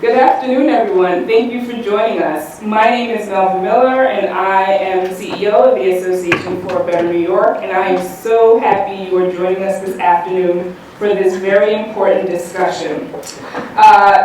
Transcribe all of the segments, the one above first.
Good afternoon, everyone. Thank you for joining us. My name is Melvin Miller, and I am the CEO of the Association for a Better New York, and I am so happy you are joining us this afternoon for this very important discussion.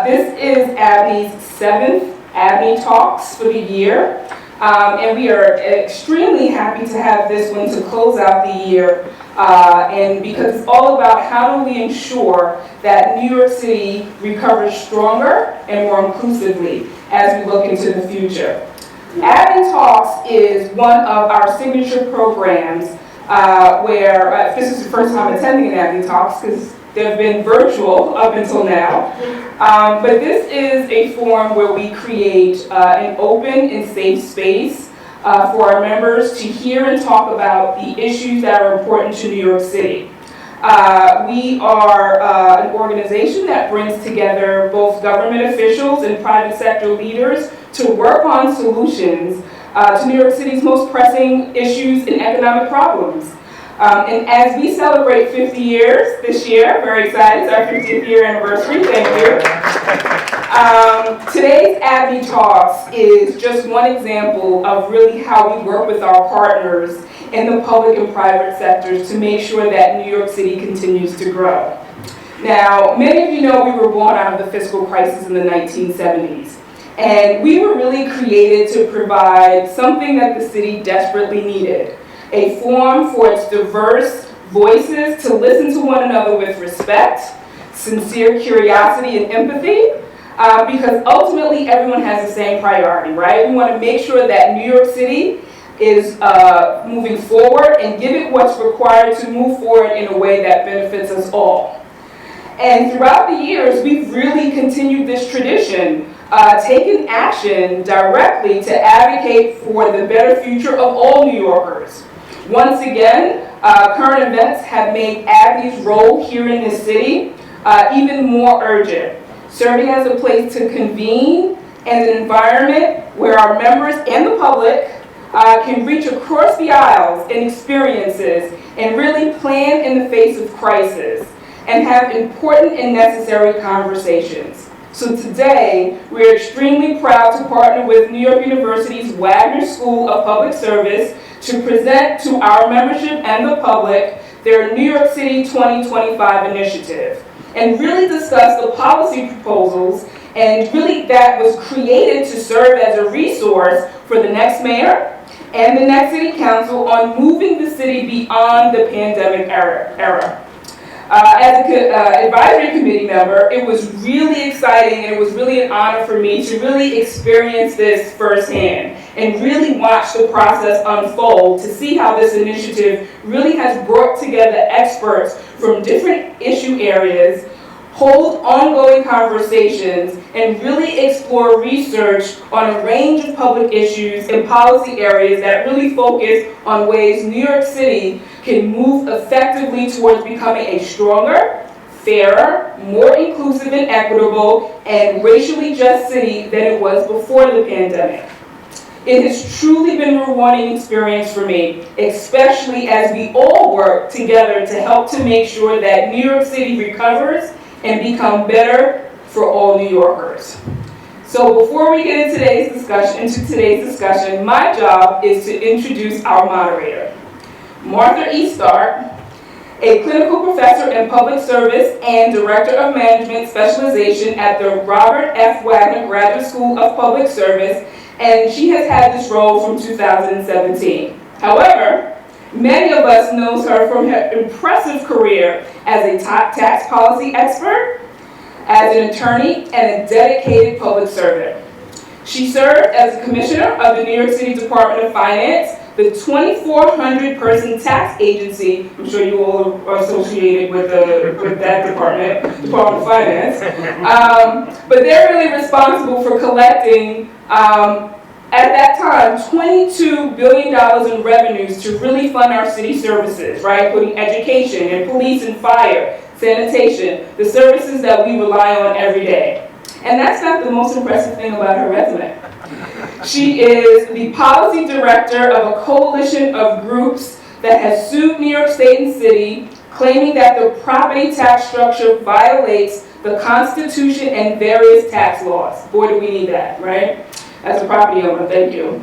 This is ABNY's 7th ABNY Talks for the year, and we are extremely happy to have this one to close out the year, and because it's all about how do we ensure that New York City recovers stronger and more inclusively as we look into the future. ABNY Talks is one of our signature programs where, this is the first time attending an ABNY Talks because they've been virtual up until now, but this is a forum where we create an open and safe space for our members to hear and talk about the issues that are important to New York City. We are an organization that brings together both government officials and private sector leaders to work on solutions to New York City's most pressing issues and economic problems. And as we celebrate 50 years this year, very excited, it's our 50th year anniversary, thank you. Today's ABNY Talks is just one example of really how we work with our partners in the public and private sectors to make sure that New York City continues to grow. Now, many of you know we were born out of the fiscal crisis in the 1970s, and we were really created to provide something that the city desperately needed, a forum for its diverse voices to listen to one another with respect, sincere curiosity, and empathy, because ultimately everyone has the same priority, right? We want to make sure that New York City is moving forward and give it what's required to move forward in a way that benefits us all. And throughout the years, we've really continued this tradition, taking action directly to advocate for the better future of all New Yorkers. Once again, current events have made ABNY's role here in this city even more urgent, serving as a place to convene and an environment where our members and the public can reach across the aisles and experiences and really plan in the face of crisis and have important and necessary conversations. So today, we're extremely proud to partner with New York University's Wagner School of Public Service to present to our membership and the public their New York City 2025 initiative and really discuss the policy proposals and really that was created to serve as a resource for the next mayor and the next city council on moving the city beyond the pandemic era. As an advisory committee member, it was really exciting and it was really an honor for me to really experience this firsthand and really watch the process unfold to see how this initiative really has brought together experts from different issue areas, hold ongoing conversations, and really explore research on a range of public issues and policy areas that really focus on ways New York City can move effectively towards becoming a stronger, fairer, more inclusive and equitable, and racially just city than it was before the pandemic. It has truly been a rewarding experience for me, especially as we all work together to help to make sure that New York City recovers and become better for all New Yorkers. So before we get into today's discussion, my job is to introduce our moderator, Martha E. Stark, a clinical professor in public service and director of management specialization at the Robert F. Wagner Graduate School of Public Service, and she has had this role from 2017. However, many of us know her from her impressive career as a top tax policy expert, as an attorney, and a dedicated public servant. She served as a commissioner of the New York City Department of Finance, the 2,400-person tax agency. I'm sure you all are associated with that Department of Finance. But they're really responsible for collecting at that time, $22 billion in revenues to really fund our city services, right? Including education and police and fire, sanitation, the services that we rely on every day. And that's not the most impressive thing about her resume. She is the policy director of a coalition of groups that has sued New York State and City, claiming that the property tax structure violates the Constitution, and various tax laws. Boy, do we need that, right? As a property owner, thank you.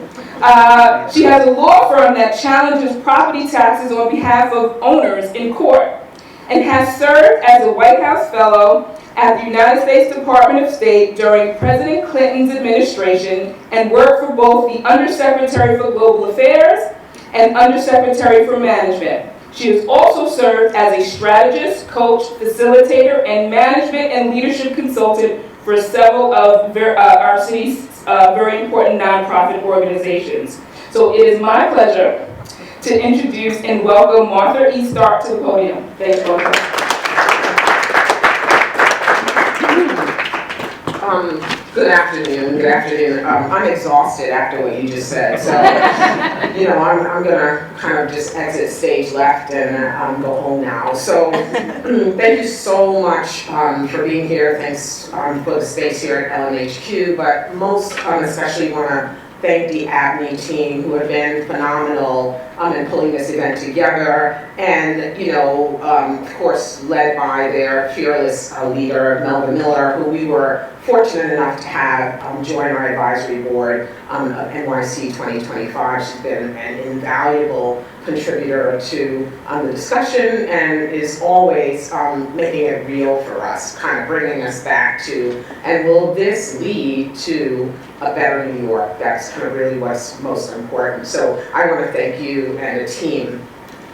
She has a law firm that challenges property taxes on behalf of owners in court, and has served as a White House Fellow at the United States Department of State during President Clinton's administration, and worked for both the Undersecretary for Global Affairs and Undersecretary for Management. She has also served as a strategist, coach, facilitator, and management and leadership consultant for several of our city's very important nonprofit organizations. So it is my pleasure to introduce and welcome Martha E. Stark to the podium. Thanks, Martha. Good afternoon. Good afternoon. I'm exhausted after what you just said, so I'm gonna kind of just exit stage left and go home now. So thank you so much for being here. Thanks for the space here at LMHQ, but most especially want to thank the ABNY team, who have been phenomenal in pulling this event together, and of course led by their fearless leader, Melba Miller, who we were fortunate enough to have join our advisory board of NYC 2025. She's been an invaluable contributor to the discussion, and is always making it real for us, kind of bringing us back to, and will this lead to a better New York? That's kind of really what's most important. So I want to thank you and the team.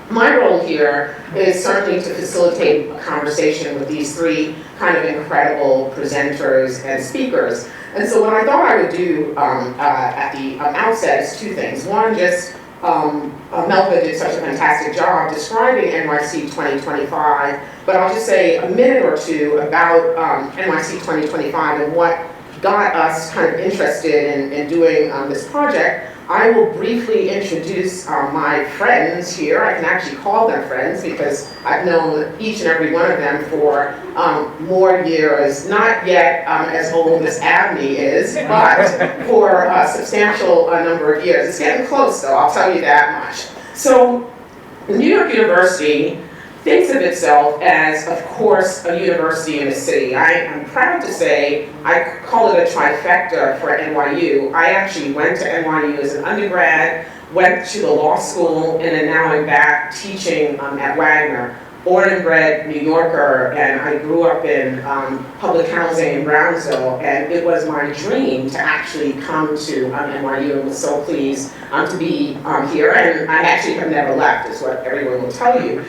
My role here is certainly to facilitate a conversation with these three kind of incredible presenters and speakers. And so what I thought I would do at the outset is two things. One, just Melba did such a fantastic job describing NYC 2025, but I'll just say a minute or two about NYC 2025 and what got us kind of interested in doing this project. I will briefly introduce my friends here. I can actually call them friends because I've known each and every one of them for more years, not yet as old as ABNY is, but for a substantial number of years. It's getting close though, I'll tell you that much. So New York University thinks of itself as, of course, a university in a city. I am proud to say, I call it a trifecta for NYU. I actually went to NYU as an undergrad, went to the law school, and then now I'm back teaching at Wagner. Born and bred New Yorker, and I grew up in public housing in Brownsville, and it was my dream to actually come to NYU, and was so pleased to be here, and I actually have never left, is what everyone will tell you.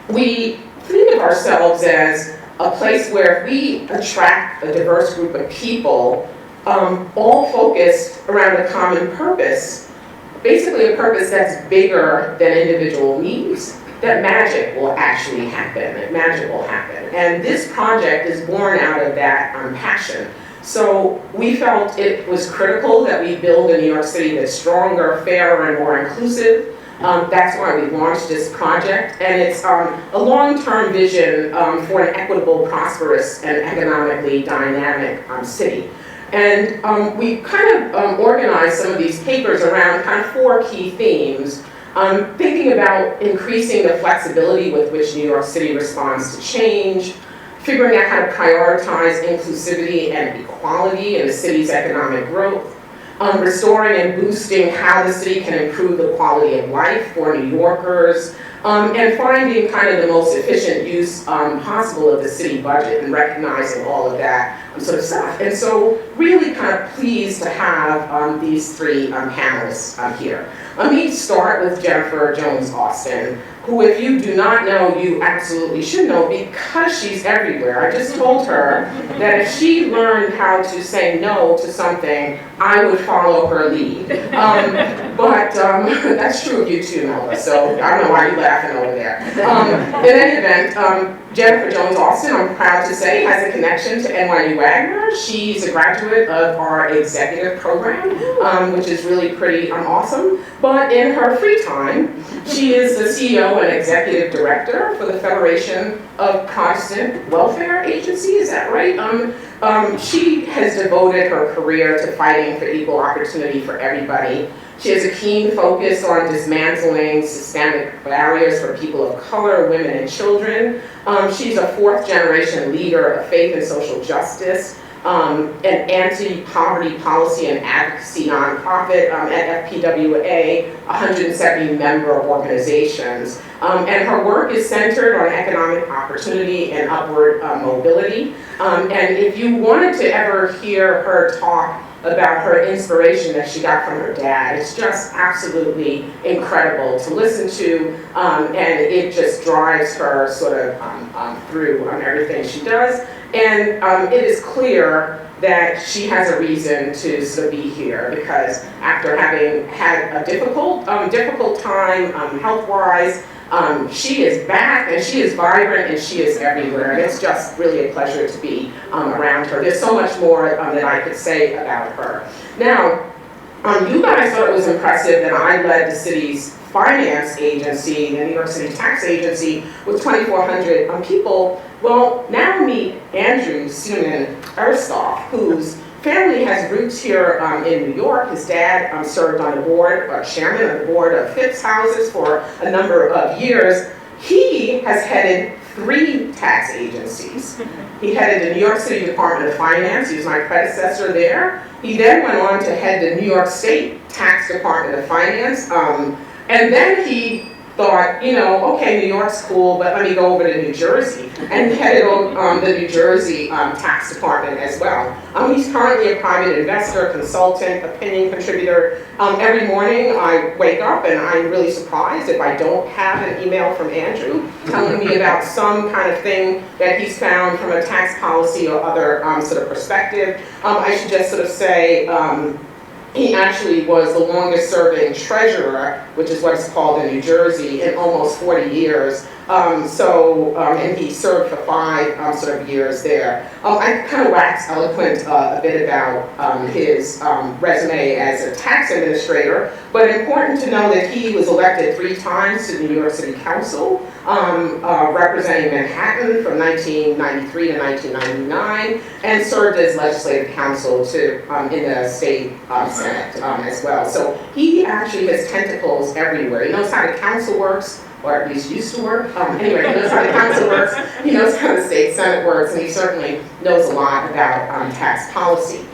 We think of ourselves as a place where we attract a diverse group of people, all focused around a common purpose, basically a purpose that's bigger than individual needs. That magic will actually happen, that magic will happen. And this project is born out of that passion. So we felt it was critical that we build a New York City that's stronger, fairer, and more inclusive. That's why we launched this project. And it's a long-term vision for an equitable, prosperous, and economically dynamic city. And we kind of organized some of these papers around kind of four key themes. Thinking about increasing the flexibility with which New York City responds to change, figuring out how to prioritize inclusivity and equality in the city's economic growth, restoring and boosting how the city can improve the quality of life for New Yorkers, and finding kind of the most efficient use possible of the city budget and recognizing all of that sort of stuff. And so really kind of pleased to have these three panelists here. Let me start with Jennifer Jones-Austin, who, if you do not know, you absolutely should know because she's everywhere. I just told her that if she learned how to say no to something, I would follow her lead. But that's true of you too, Noah, so I don't know why you're laughing over there. In any event, Jennifer Jones-Austin, I'm proud to say, has a connection to NYU Wagner. She's a graduate of our executive program, which is really pretty awesome. But in her free time, she is the CEO and executive director for the Federation of Protestant Welfare Agency, is that right? She has devoted her career to fighting for equal opportunity for everybody. She has a keen focus on dismantling systemic barriers for people of color, women, and children. She's a fourth-generation leader of faith and social justice, an anti-poverty policy and advocacy nonprofit at FPWA, 170 member organizations. And her work is centered on economic opportunity and upward mobility. And if you wanted to ever hear her talk about her inspiration that she got from her dad, it's just absolutely incredible to listen to, and it just drives her sort of through everything she does. And it is clear that she has a reason to sort of be here, because after having had a difficult time health-wise, she is back and she is vibrant and she is everywhere, and it's just really a pleasure to be around her. There's so much more that I could say about her. Now, you guys thought it was impressive that I led the city's finance agency, the New York City Tax Agency, with 2,400 people. Well, now meet Andrew Eristoff, whose family has roots here in New York. His dad served on the board, chairman of the board of Phipps Houses for a number of years. He has headed 3 tax agencies. He headed the New York City Department of Finance. He was my predecessor there. He then went on to head the New York State Tax Department of Finance. And then he thought, you know, okay, New York's cool, but let me go over to New Jersey, and headed the New Jersey Tax Department as well. He's currently a private investor, consultant, opinion contributor. Every morning I wake up and I'm really surprised if I don't have an email from Andrew telling me about some kind of thing that he's found from a tax policy or other sort of perspective. I should just sort of say, he actually was the longest serving treasurer, which is what it's called in New Jersey, in almost 40 years. And he served for 5 sort of years there. I kind of wax eloquent a bit about his resume as a tax administrator, but important to know that he was elected 3 times to the New York City Council, representing Manhattan from 1993 to 1999, and served as legislative counsel in the state Senate as well. So he actually has tentacles everywhere. He knows how the council works, or at least used to work. Anyway, he knows how the council works, he knows how the state Senate works, and he certainly knows a lot about tax policy.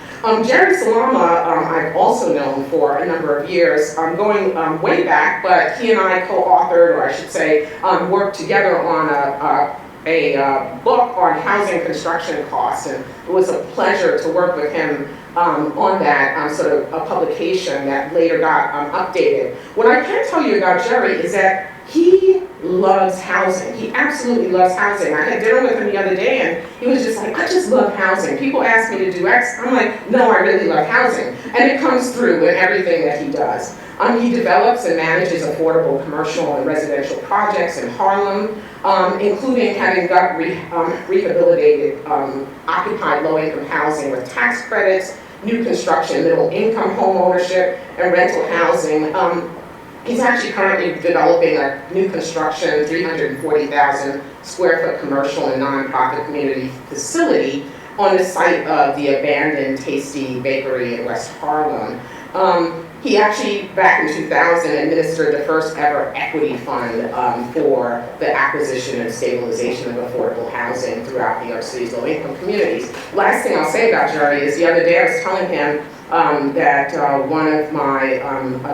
Jerry Salama, I've also known for a number of years, going way back, but he and I co-authored, or I should say, worked together on a book on housing construction costs, and it was a pleasure to work with him on that sort of a publication that later got updated. What I can tell you about Jerry is that he loves housing. He absolutely loves housing. I had dinner with him the other day and he was just like, I just love housing. People ask me to do X. I'm like, no, I really love housing. And it comes through in everything that he does. He develops and manages affordable commercial and residential projects in Harlem, including having got rehabilitated occupied low-income housing with tax credits, new construction, middle-income home ownership, and rental housing. He's actually currently developing a new construction, 340,000 square foot commercial and nonprofit community facility on the site of the abandoned Tasty Bakery in West Harlem. He actually, back in 2000, administered the first ever equity fund for the acquisition and stabilization of affordable housing throughout New York City's low-income communities. Last thing I'll say about Jerry is the other day I was telling him that one of my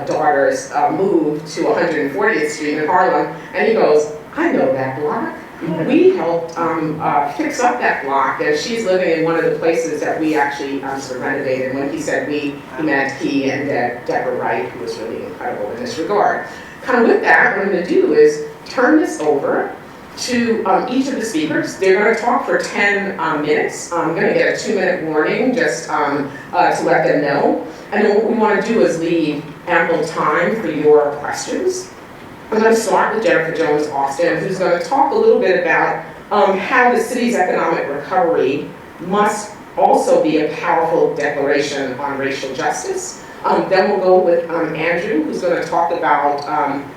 daughters moved to 140th Street in Harlem, and he goes, I know that block. We helped fix up that block, and she's living in one of the places that we actually sort of renovated. When he said we, he meant he and Deborah Wright, who was really incredible in this regard. Kind of with that, what I'm going to do is turn this over to each of the speakers. They're going to talk for 10 minutes. I'm going to get a 2-minute warning just to let them know. And then what we want to do is leave ample time for your questions. I'm going to start with Jennifer Jones-Austin, who's going to talk a little bit about how the city's economic recovery must also be a powerful declaration on racial justice. Then we'll go with Andrew, who's going to talk about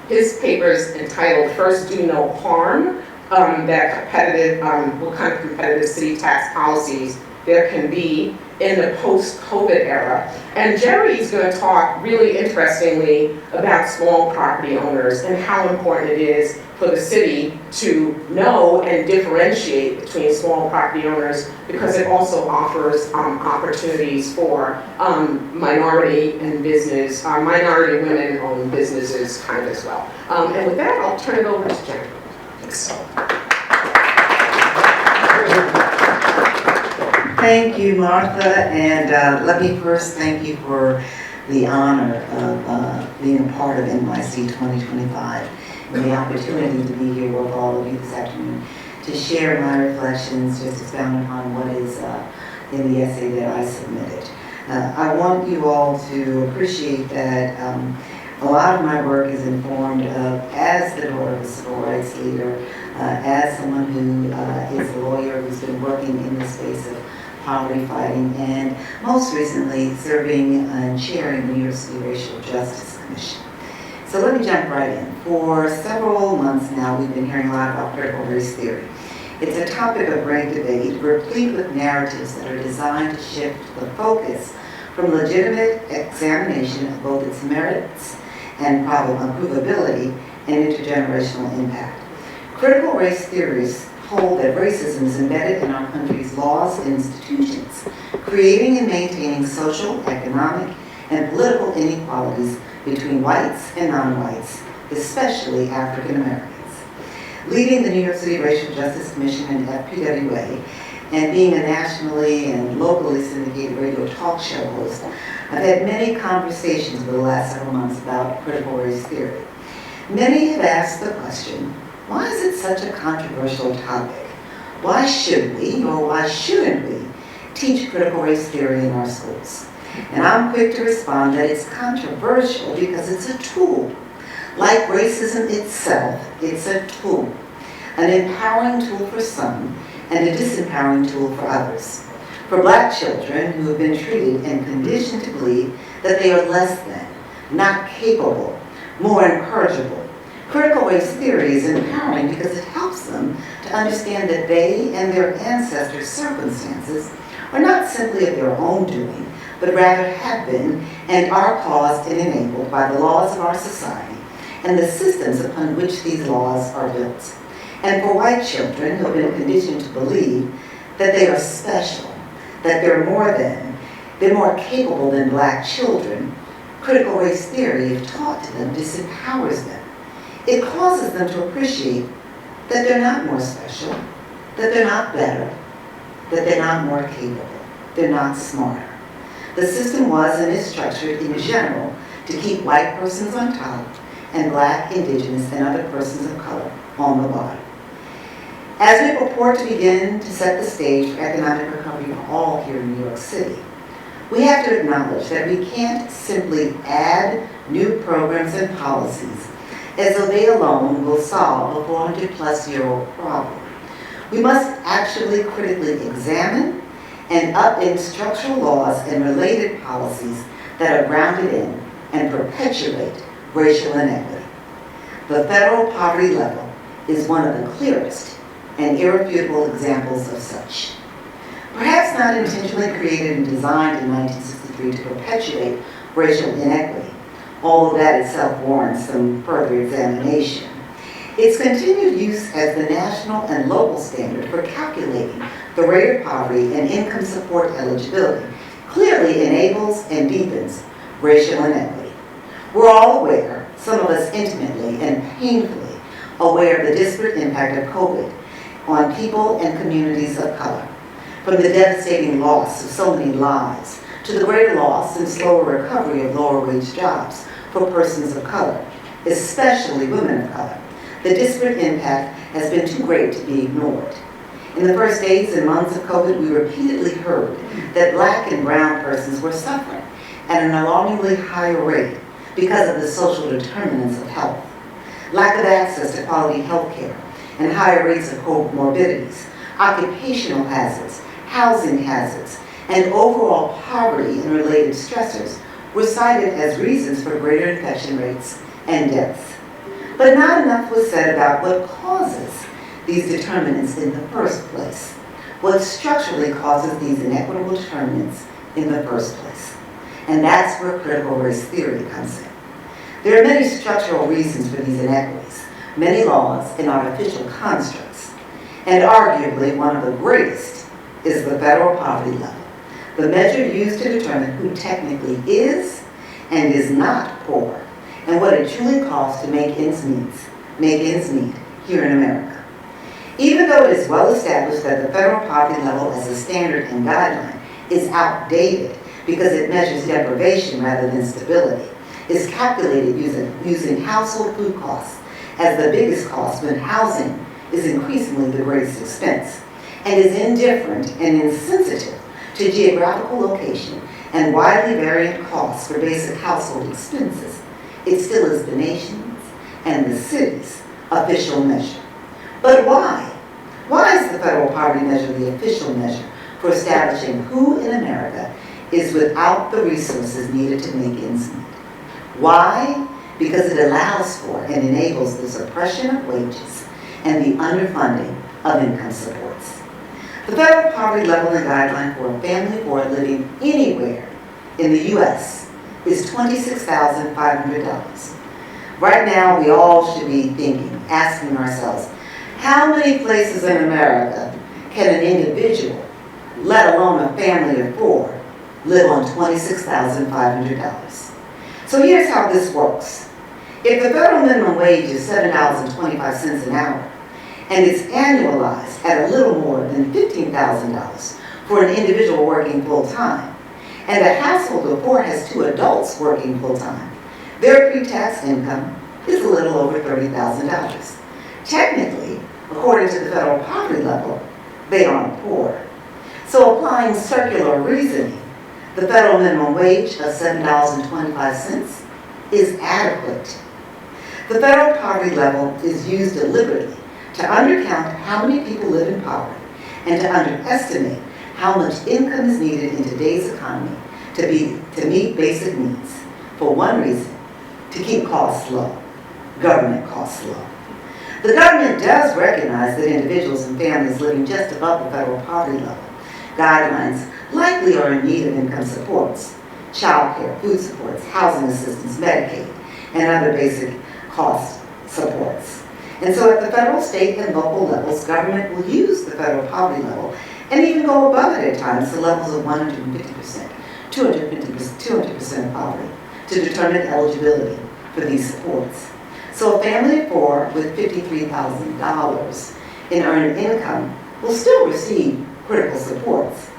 his papers entitled First Do No Harm, what kind of competitive city tax policies there can be in the post-COVID era. And Jerry's going to talk really interestingly about small property owners and how important it is for the city to know and differentiate between small property owners, because it also offers opportunities for minority and business, minority women-owned businesses kind of as well. And with that, I'll turn it over to Jerry. Thanks. Thank you, Martha, and let me first thank you for the honor of being a part of NYC 2025 and the opportunity to be here with all of you this afternoon to share my reflections, just expound upon what is in the essay that I submitted. I want you all to appreciate that a lot of my work is informed of, as the daughter of a civil rights leader, as someone who is a lawyer who's been working in the space of poverty fighting, and most recently serving and chairing the New York City Racial Justice Commission. So let me jump right in. For several months now, we've been hearing a lot about critical race theory. It's a topic of great debate, replete with narratives that are designed to shift the focus from legitimate examination of both its merits and provability and intergenerational impact. Critical race theories hold that racism is embedded in our country's laws and institutions, creating and maintaining social, economic, and political inequalities between whites and non-whites, especially African Americans. Leading the New York City Racial Justice Commission and FPWA, and being a nationally and locally syndicated radio talk show host, I've had many conversations over the last several months about critical race theory. Many have asked the question, why is it such a controversial topic? Why should we, or why shouldn't we, teach critical race theory in our schools? And I'm quick to respond that it's controversial because it's a tool. Like racism itself, it's a tool. An empowering tool for some, and a disempowering tool for others. For Black children who have been treated and conditioned to believe that they are less than, not capable, more incorrigible, critical race theory is empowering because it helps them to understand that they and their ancestors' circumstances are not simply of their own doing, but rather have been and are caused and enabled by the laws of our society and the systems upon which these laws are built. And for white children who have been conditioned to believe that they are special, that they're more capable than Black children, critical race theory, if taught to them, disempowers them. It causes them to appreciate that they're not more special, that they're not better, that they're not more capable, they're not smarter. The system was and is structured in general to keep white persons on top and Black, Indigenous, and other persons of color on the bottom. As we purport to begin to set the stage for economic recovery for all here in New York City, we have to acknowledge that we can't simply add new programs and policies as though they alone will solve a 400-plus-year-old problem. We must actually critically examine and upend structural laws and related policies that are grounded in and perpetuate racial inequity. The federal poverty level is one of the clearest and irrefutable examples of such. Perhaps not intentionally created and designed in 1963 to perpetuate racial inequity, although that itself warrants some further examination. Its continued use as the national and local standard for calculating the rate of poverty and income support eligibility clearly enables and deepens racial inequity. We're all aware, some of us intimately and painfully aware of the disparate impact of COVID on people and communities of color, from the devastating loss of so many lives to the greater loss and slower recovery of lower wage jobs for persons of color, especially women of color. The disparate impact has been too great to be ignored. In the first days and months of COVID, we repeatedly heard that Black and brown persons were suffering at an alarmingly higher rate because of the social determinants of health. Lack of access to quality health care and higher rates of comorbidities, occupational hazards, housing hazards, and overall poverty and related stressors were cited as reasons for greater infection rates and deaths. But not enough was said about what causes these determinants in the first place, what structurally causes these inequitable determinants in the first place. And that's where critical race theory comes in. There are many structural reasons for these inequities, many laws and artificial constructs. And arguably one of the greatest is the federal poverty level, the measure used to determine who technically is and is not poor, and what it truly costs to make ends meet here in America. Even though it is well established that the federal poverty level as a standard and guideline is outdated because it measures deprivation rather than stability, is calculated using household food costs as the biggest cost when housing is increasingly the greatest expense, and is indifferent and insensitive to geographical location and widely varying costs for basic household expenses. It still is the nation's and the city's official measure. But why? Why is the federal poverty measure the official measure for establishing who in America is without the resources needed to make ends meet? Why? Because it allows for and enables the suppression of wages and the underfunding of income supports. The federal poverty level and guideline for a family of four living anywhere in the U.S. is $26,500. Right now, we all should be asking ourselves, how many places in America can an individual, let alone a family of four, live on $26,500? So here's how this works. If the federal minimum wage is $7.25 an hour, and it's annualized at a little more than $15,000 for an individual working full-time, and a household of four has two adults working full-time, their pre-tax income is a little over $30,000. Technically, according to the federal poverty level, they aren't poor. So applying circular reasoning, the federal minimum wage of $7.25 is adequate. The federal poverty level is used deliberately to undercount how many people live in poverty and to underestimate how much income is needed in today's economy to meet basic needs. For one reason, to keep costs low, government costs low. The government does recognize that individuals and families living just above the federal poverty level guidelines likely are in need of income supports, child care, food supports, housing assistance, Medicaid, and other basic cost supports. And so at the federal, state, and local levels, government will use the federal poverty level and even go above it at times to levels of 150%, 200% of poverty to determine eligibility for these supports. So a family of four with $53,000 in earned income will still receive critical supports.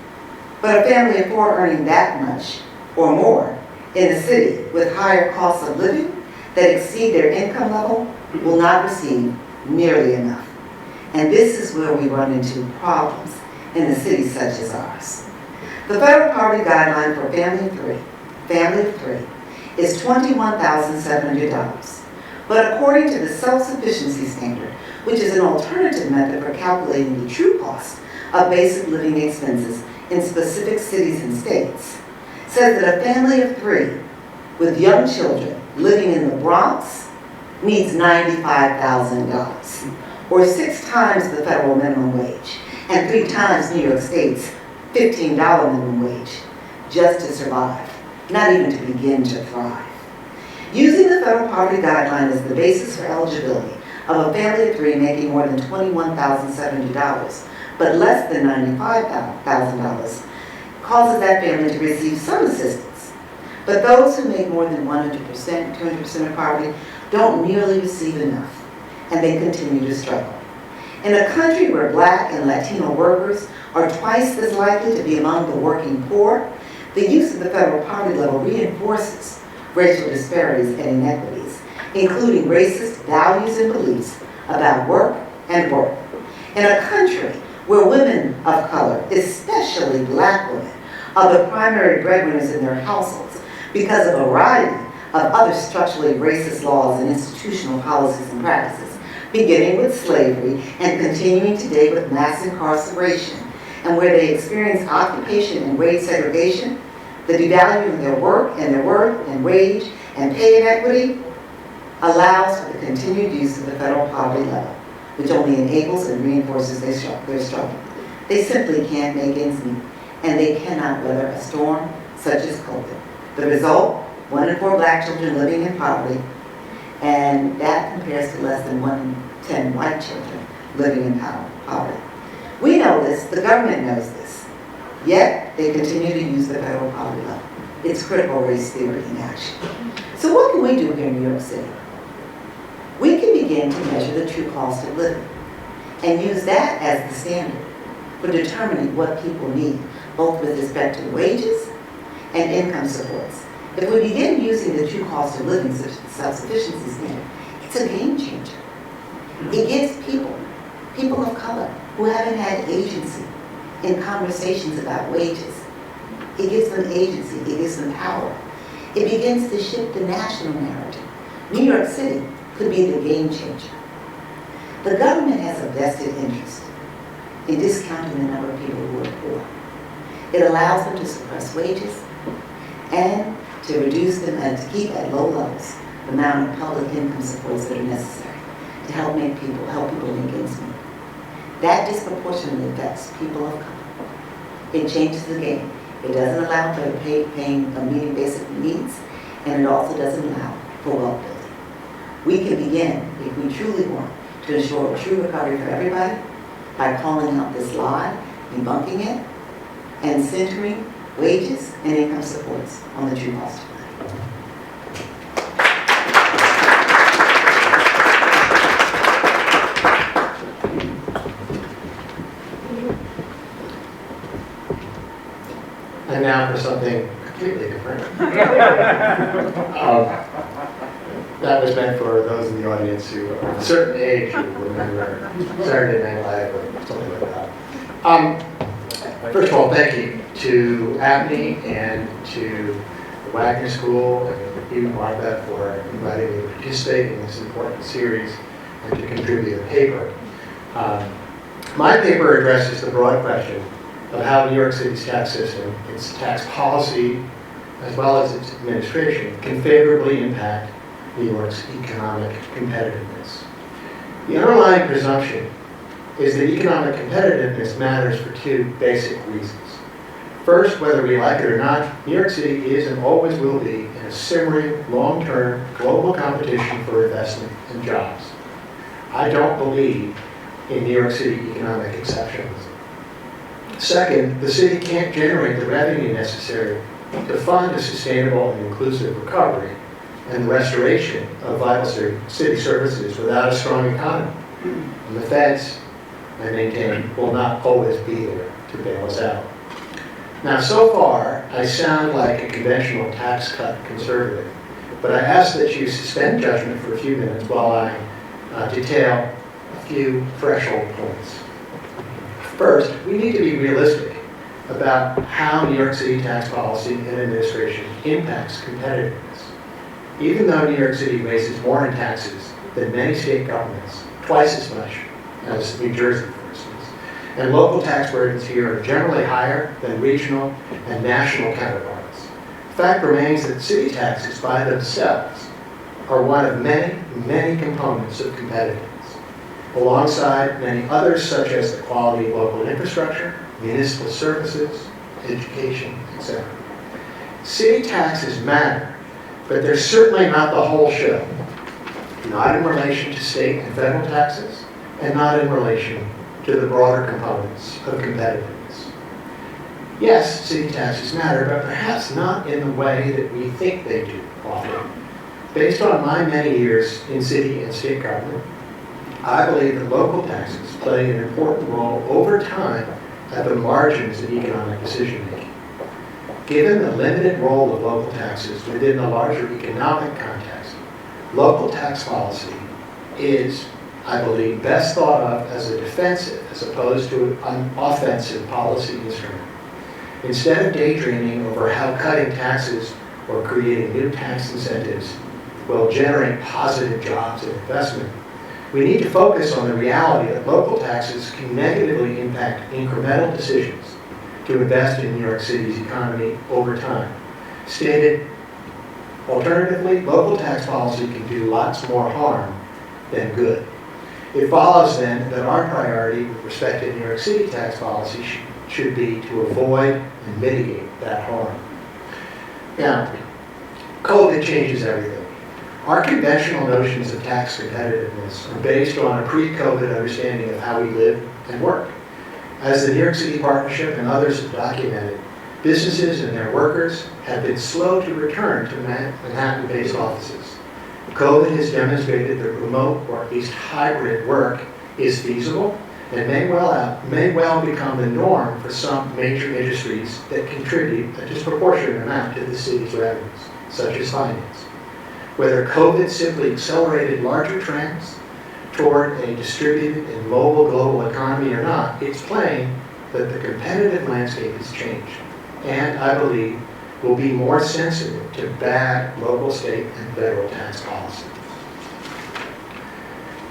But a family of four earning that much or more in a city with higher costs of living that exceed their income level will not receive nearly enough. And this is where we run into problems in a city such as ours. The federal poverty guideline for family of three, is $21,700. But according to the self-sufficiency standard, which is an alternative method for calculating the true cost of basic living expenses in specific cities and states, says that a family of three with young children living in the Bronx needs $95,000, or 6 times the federal minimum wage, and 3 times New York State's $15 minimum wage, just to survive, not even to begin to thrive. Using the federal poverty guideline as the basis for eligibility of a family of 3 making more than $21,700, but less than $95,000, causes that family to receive some assistance. But those who make more than 100%, 200% of poverty don't nearly receive enough, and they continue to struggle. In a country where Black and Latino workers are twice as likely to be among the working poor, the use of the federal poverty level reinforces racial disparities and inequities, including racist values and beliefs about work and work. In a country where women of color, especially Black women, are the primary breadwinners in their households because of a variety of other structurally racist laws and institutional policies and practices, beginning with slavery and continuing today with mass incarceration, and where they experience occupation and wage segregation, the devaluing of their work and their worth and wage and pay inequity allows for the continued use of the federal poverty level, which only enables and reinforces their struggle. They simply can't make ends meet, and they cannot weather a storm such as COVID. The result, 1 in 4 Black children living in poverty, and that compares to less than 1 in 10 white children living in poverty. We know this, the government knows this, yet they continue to use the federal poverty level. It's critical race theory in action. So what can we do here in New York City? We can begin to measure the true cost of living and use that as the standard for determining what people need, both with respect to wages and income supports. If we begin using the true cost of living self-sufficiency standard, it's a game changer. It gives people of color who haven't had agency in conversations about wages. It gives them agency, it gives them power. It begins to shift the national narrative. New York City could be the game changer. The government has a vested interest in discounting the number of people who are poor. It allows them to suppress wages and to reduce them and to keep at low levels the amount of public income supports that are necessary to help people make ends meet. That disproportionately affects people of color. It changes the game. It doesn't allow for meeting basic needs, and it also doesn't allow for wealth building. We can begin, if we truly want, to ensure a true recovery for everybody by calling out this lie, debunking it, and centering wages and income supports on the true cost of living. And now for something completely different. That was meant for those in the audience who are of a certain age who remember Saturday Night Live or something like that. First of all, thank you to ABNY and to the Wagner School and you, Martha, for inviting me to participate in this important series and to contribute a paper. My paper addresses the broad question of how New York City's tax system, its tax policy, as well as its administration, can favorably impact New York's economic competitiveness. The underlying presumption is that economic competitiveness matters for two basic reasons. First, whether we like it or not, New York City is and always will be in a simmering, long-term global competition for investment and jobs. I don't believe in New York City economic exceptionalism. Second, the city can't generate the revenue necessary to fund a sustainable and inclusive recovery and the restoration of vital city services without a strong economy. And the feds, I maintain, will not always be there to bail us out. Now, so far, I sound like a conventional tax cut conservative, but I ask that you suspend judgment for a few minutes while I detail a few threshold points. First, we need to be realistic about how New York City tax policy and administration impacts competitiveness. Even though New York City raises more in taxes than many state governments, twice as much as New Jersey, for instance, and local tax burdens here are generally higher than regional and national counterparts, the fact remains that city taxes by themselves are one of many, many components of competitiveness, alongside many others such as the quality of local infrastructure, municipal services, education, etc. City taxes matter, but they're certainly not the whole show. Not in relation to state and federal taxes, and not in relation to the broader components of competitiveness. Yes, city taxes matter, but perhaps not in the way that we think they do often. Based on my many years in city and state government, I believe that local taxes play an important role over time at the margins of economic decision-making. Given the limited role of local taxes within the larger economic context, local tax policy is, I believe, best thought of as a defensive as opposed to an offensive policy instrument. Instead of daydreaming over how cutting taxes or creating new tax incentives will generate positive jobs and investment, we need to focus on the reality that local taxes can negatively impact incremental decisions to invest in New York City's economy over time. Stated alternatively, local tax policy can do lots more harm than good. It follows then that our priority with respect to New York City tax policy should be to avoid and mitigate that harm. Now, COVID changes everything. Our conventional notions of tax competitiveness are based on a pre-COVID understanding of how we live and work. As the New York City Partnership and others have documented, businesses and their workers have been slow to return to Manhattan-based offices. COVID has demonstrated that remote or at least hybrid work is feasible and may well become the norm for some major industries that contribute a disproportionate amount to the city's revenues, such as finance. Whether COVID simply accelerated larger trends toward a distributed and mobile global economy or not, it's plain that the competitive landscape has changed, and I believe will be more sensitive to bad local, state, and federal tax policy.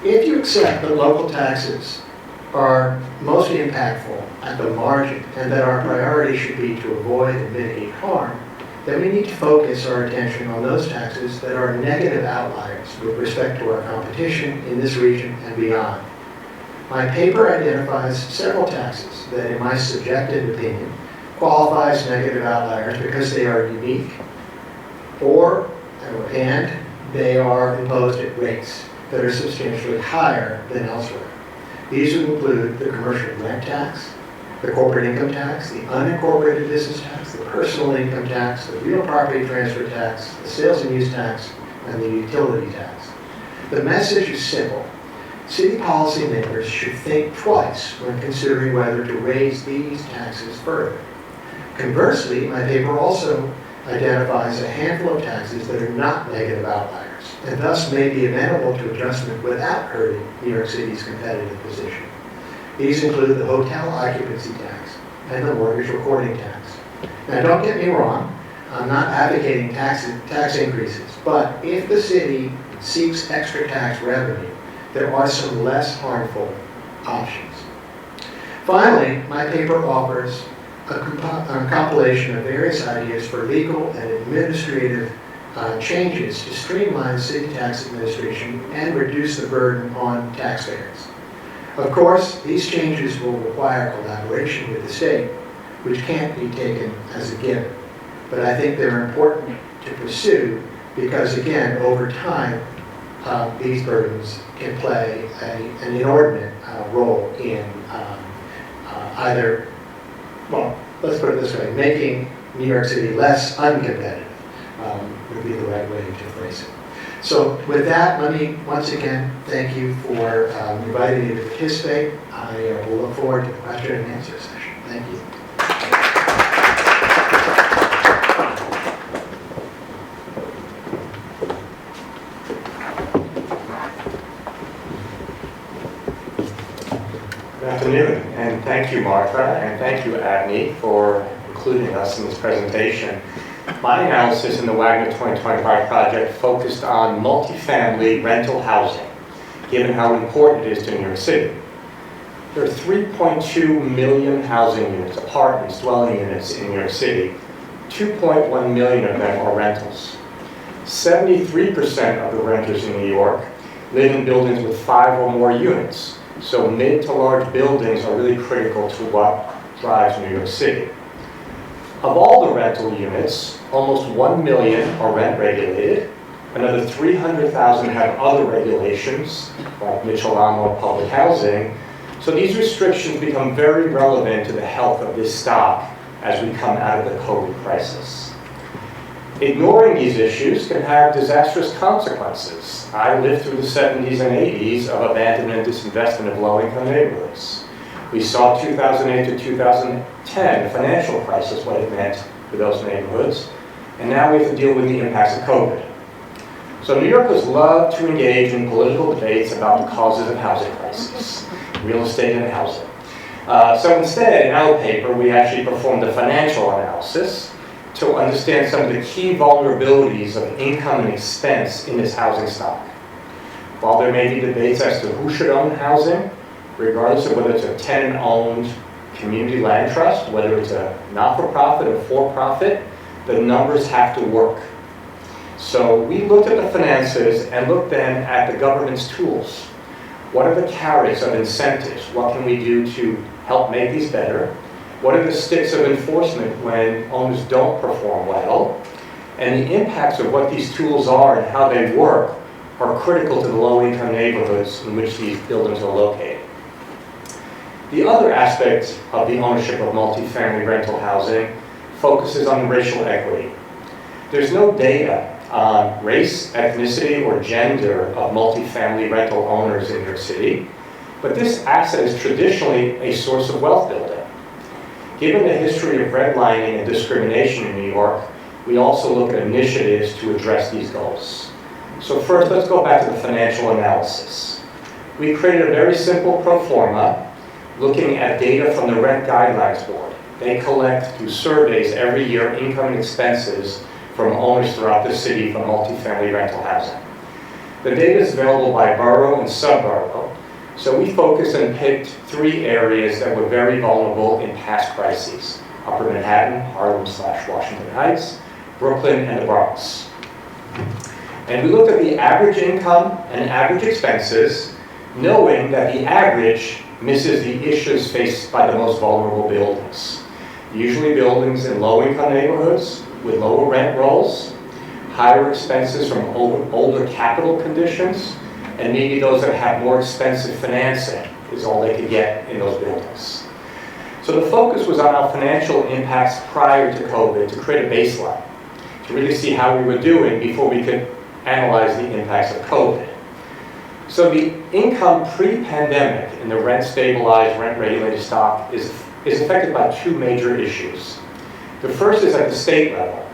If you accept that local taxes are most impactful at the margin and that our priority should be to avoid and mitigate harm, then we need to focus our attention on those taxes that are negative outliers with respect to our competition in this region and beyond. My paper identifies several taxes that, in my subjective opinion, qualify as negative outliers because they are unique and they are imposed at rates that are substantially higher than elsewhere. These would include the commercial rent tax, the corporate income tax, the unincorporated business tax, the personal income tax, the real property transfer tax, the sales and use tax, and the utility tax. The message is simple. City policymakers should think twice when considering whether to raise these taxes further. Conversely, my paper also identifies a handful of taxes that are not negative outliers, and thus may be amenable to adjustment without hurting New York City's competitive position. These include the hotel occupancy tax and the mortgage recording tax. Now, don't get me wrong, I'm not advocating tax increases, but if the city seeks extra tax revenue, there are some less harmful options. Finally, my paper offers a compilation of various ideas for legal and administrative changes to streamline city tax administration and reduce the burden on taxpayers. Of course, these changes will require collaboration with the state, which can't be taken as a given. But I think they're important to pursue because, again, over time, these burdens can play an inordinate role in let's put it this way, making New York City less uncompetitive would be the right way to phrase it. So with that, let me once again thank you for inviting me to participate. I will look forward to the question and answer session. Thank you. Good afternoon, and thank you, Martha, and thank you, ABNY, for including us in this presentation. My analysis in the Wagner 2025 project focused on multifamily rental housing, given how important it is to New York City. There are 3.2 million housing units, apartments, dwelling units in New York City. 2.1 million of them are rentals. 73% of the renters in New York live in buildings with 5 or more units. So mid to large buildings are really critical to what drives New York City. Of all the rental units, almost 1 million are rent regulated. Another 300,000 have other regulations, like Mitchell-Amo public housing. So these restrictions become very relevant to the health of this stock as we come out of the COVID crisis. Ignoring these issues can have disastrous consequences. I lived through the 70s and 80s of abandonment and disinvestment of low-income neighborhoods. We saw 2008 to 2010 financial crisis, what it meant for those neighborhoods. And now we have to deal with the impacts of COVID. So New Yorkers love to engage in political debates about the causes of housing crisis, real estate and housing. So instead, in our paper, we actually performed a financial analysis to understand some of the key vulnerabilities of income and expense in this housing stock. While there may be debates as to who should own housing, regardless of whether it's a tenant-owned community land trust, whether it's a not-for-profit or for-profit, the numbers have to work. So we looked at the finances and looked then at the government's tools. What are the carrots of incentives? What can we do to help make these better? What are the sticks of enforcement when owners don't perform well? And the impacts of what these tools are and how they work are critical to the low-income neighborhoods in which these buildings are located. The other aspect of the ownership of multifamily rental housing focuses on racial equity. There's no data on race, ethnicity, or gender of multifamily rental owners in New York City, but this asset is traditionally a source of wealth building. Given the history of redlining and discrimination in New York, we also look at initiatives to address these goals. So first, let's go back to the financial analysis. We created a very simple pro forma looking at data from the Rent Guidelines Board. They collect through surveys every year income and expenses from owners throughout the city for multifamily rental housing. The data is available by borough and subborough, so we focused and picked 3 areas that were very vulnerable in past crises: Upper Manhattan, Harlem/Washington Heights, Brooklyn, and the Bronx. And we looked at the average income and average expenses, knowing that the average misses the issues faced by the most vulnerable buildings. Usually buildings in low-income neighborhoods with lower rent rolls, higher expenses from older capital conditions, and maybe those that have more expensive financing is all they could get in those buildings. So the focus was on our financial impacts prior to COVID to create a baseline, to really see how we were doing before we could analyze the impacts of COVID. So the income pre-pandemic in the rent-stabilized, rent-regulated stock is affected by 2 major issues. The first is at the state level.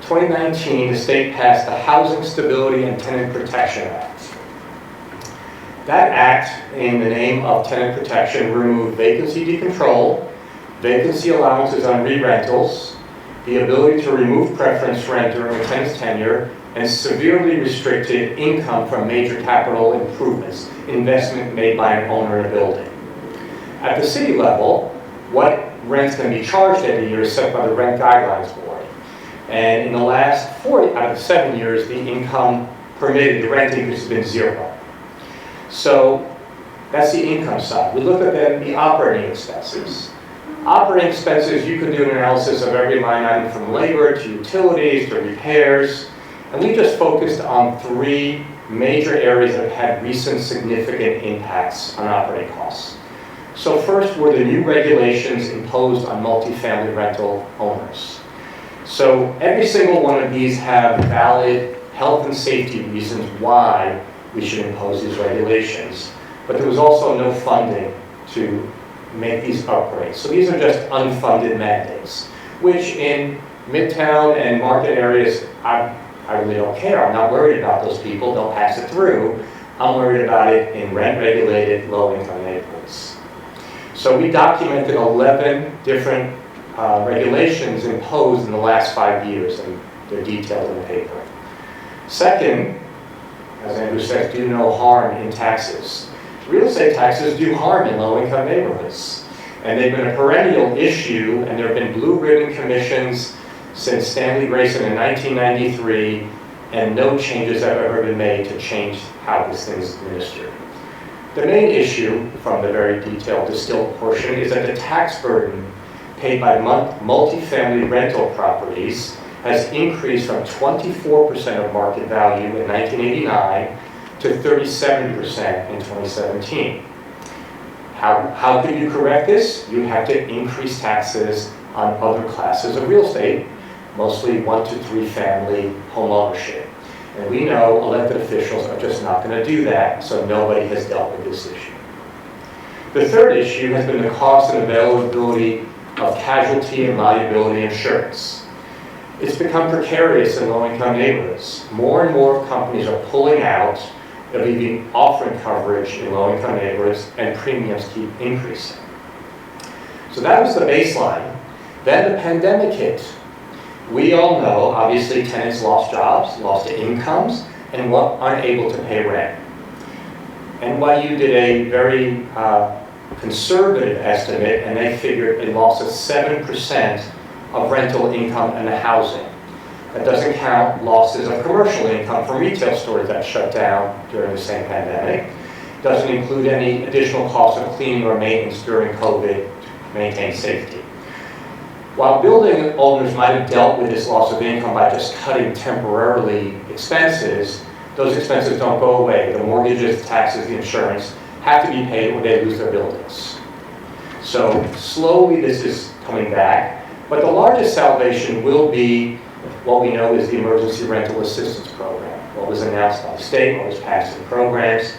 2019, the state passed the Housing Stability and Tenant Protection Act. That act, in the name of tenant protection, removed vacancy decontrol, vacancy allowances on re-rentals, the ability to remove preference rent during a tenant's tenure, and severely restricted income from major capital improvements, investment made by an owner in a building. At the city level, what rents can be charged every year is set by the Rent Guidelines Board. And in the last 4 out of 7 years, the income permitted, the rent increase has been 0. So that's the income side. We looked at then the operating expenses. Operating expenses, you could do an analysis of every line item from labor to utilities to repairs. And we just focused on 3 major areas that have had recent significant impacts on operating costs. So first were the new regulations imposed on multifamily rental owners. So every single one of these have valid health and safety reasons why we should impose these regulations. But there was also no funding to make these upgrades. So these are just unfunded mandates, which in Midtown and market areas, I really don't care. I'm not worried about those people. They'll pass it through. I'm worried about it in rent-regulated, low-income neighborhoods. So we documented 11 different regulations imposed in the last 5 years, and they're detailed in the paper. Second, as Andrew said, do no harm in taxes. Real estate taxes do harm in low-income neighborhoods, and they've been a perennial issue, and there have been blue ribbon commissions since Stanley Grayson in 1993, and no changes have ever been made to change how this thing is administered. The main issue from the very detailed distilled portion is that the tax burden paid by multifamily rental properties has increased from 24% of market value in 1989 to 37% in 2017. How can you correct this? You have to increase taxes on other classes of real estate, mostly 1 to 3 family home ownership. And we know elected officials are just not going to do that, so nobody has dealt with this issue. The third issue has been the cost and availability of casualty and liability insurance. It's become precarious in low-income neighborhoods. More and more companies are pulling out of even offering coverage in low-income neighborhoods, and premiums keep increasing. So that was the baseline. Then the pandemic hit. We all know, obviously, tenants lost jobs, lost incomes, and aren't able to pay rent. NYU did a very conservative estimate, and they figured a loss of 7% of rental income in the housing. That doesn't count losses of commercial income from retail stores that shut down during the same pandemic. It doesn't include any additional costs of cleaning or maintenance during COVID to maintain safety. While building owners might have dealt with this loss of income by just cutting temporarily expenses, those expenses don't go away. The mortgages, the taxes, the insurance have to be paid when they lose their buildings. So slowly this is coming back, but the largest salvation will be what we know is the Emergency Rental Assistance Program, what was announced by the state, what was passed in programs.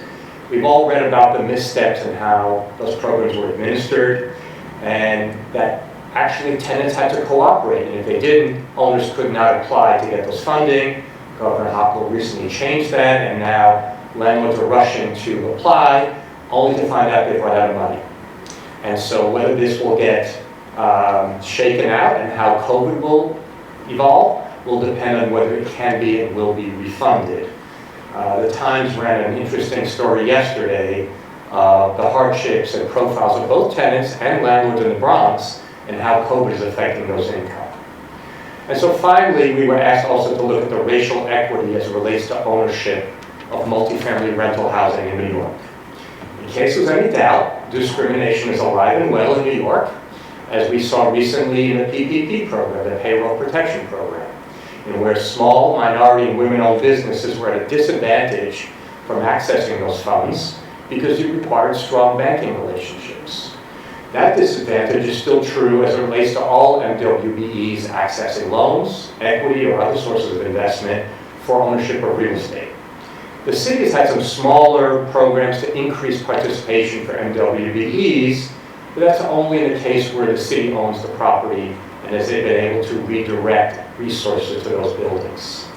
We've all read about the missteps and how those programs were administered, and that actually tenants had to cooperate, and if they didn't, owners could not apply to get those funding. Governor Hochul recently changed that, and now landlords are rushing to apply, only to find out they've run out of money. And so whether this will get shaken out and how COVID will evolve will depend on whether it can be and will be refunded. The Times ran an interesting story yesterday of the hardships and profiles of both tenants and landlords in the Bronx and how COVID is affecting those income. And so finally, we were asked also to look at the racial equity as it relates to ownership of multifamily rental housing in New York. In case there's any doubt, discrimination is alive and well in New York, as we saw recently in the PPP program, the Payroll Protection Program, and where small minority and women-owned businesses were at a disadvantage from accessing those funds because it required strong banking relationships. That disadvantage is still true as it relates to all MWBEs accessing loans, equity, or other sources of investment for ownership of real estate. The city has had some smaller programs to increase participation for MWBEs, but that's only in the case where the city owns the property and has been able to redirect resources to those buildings.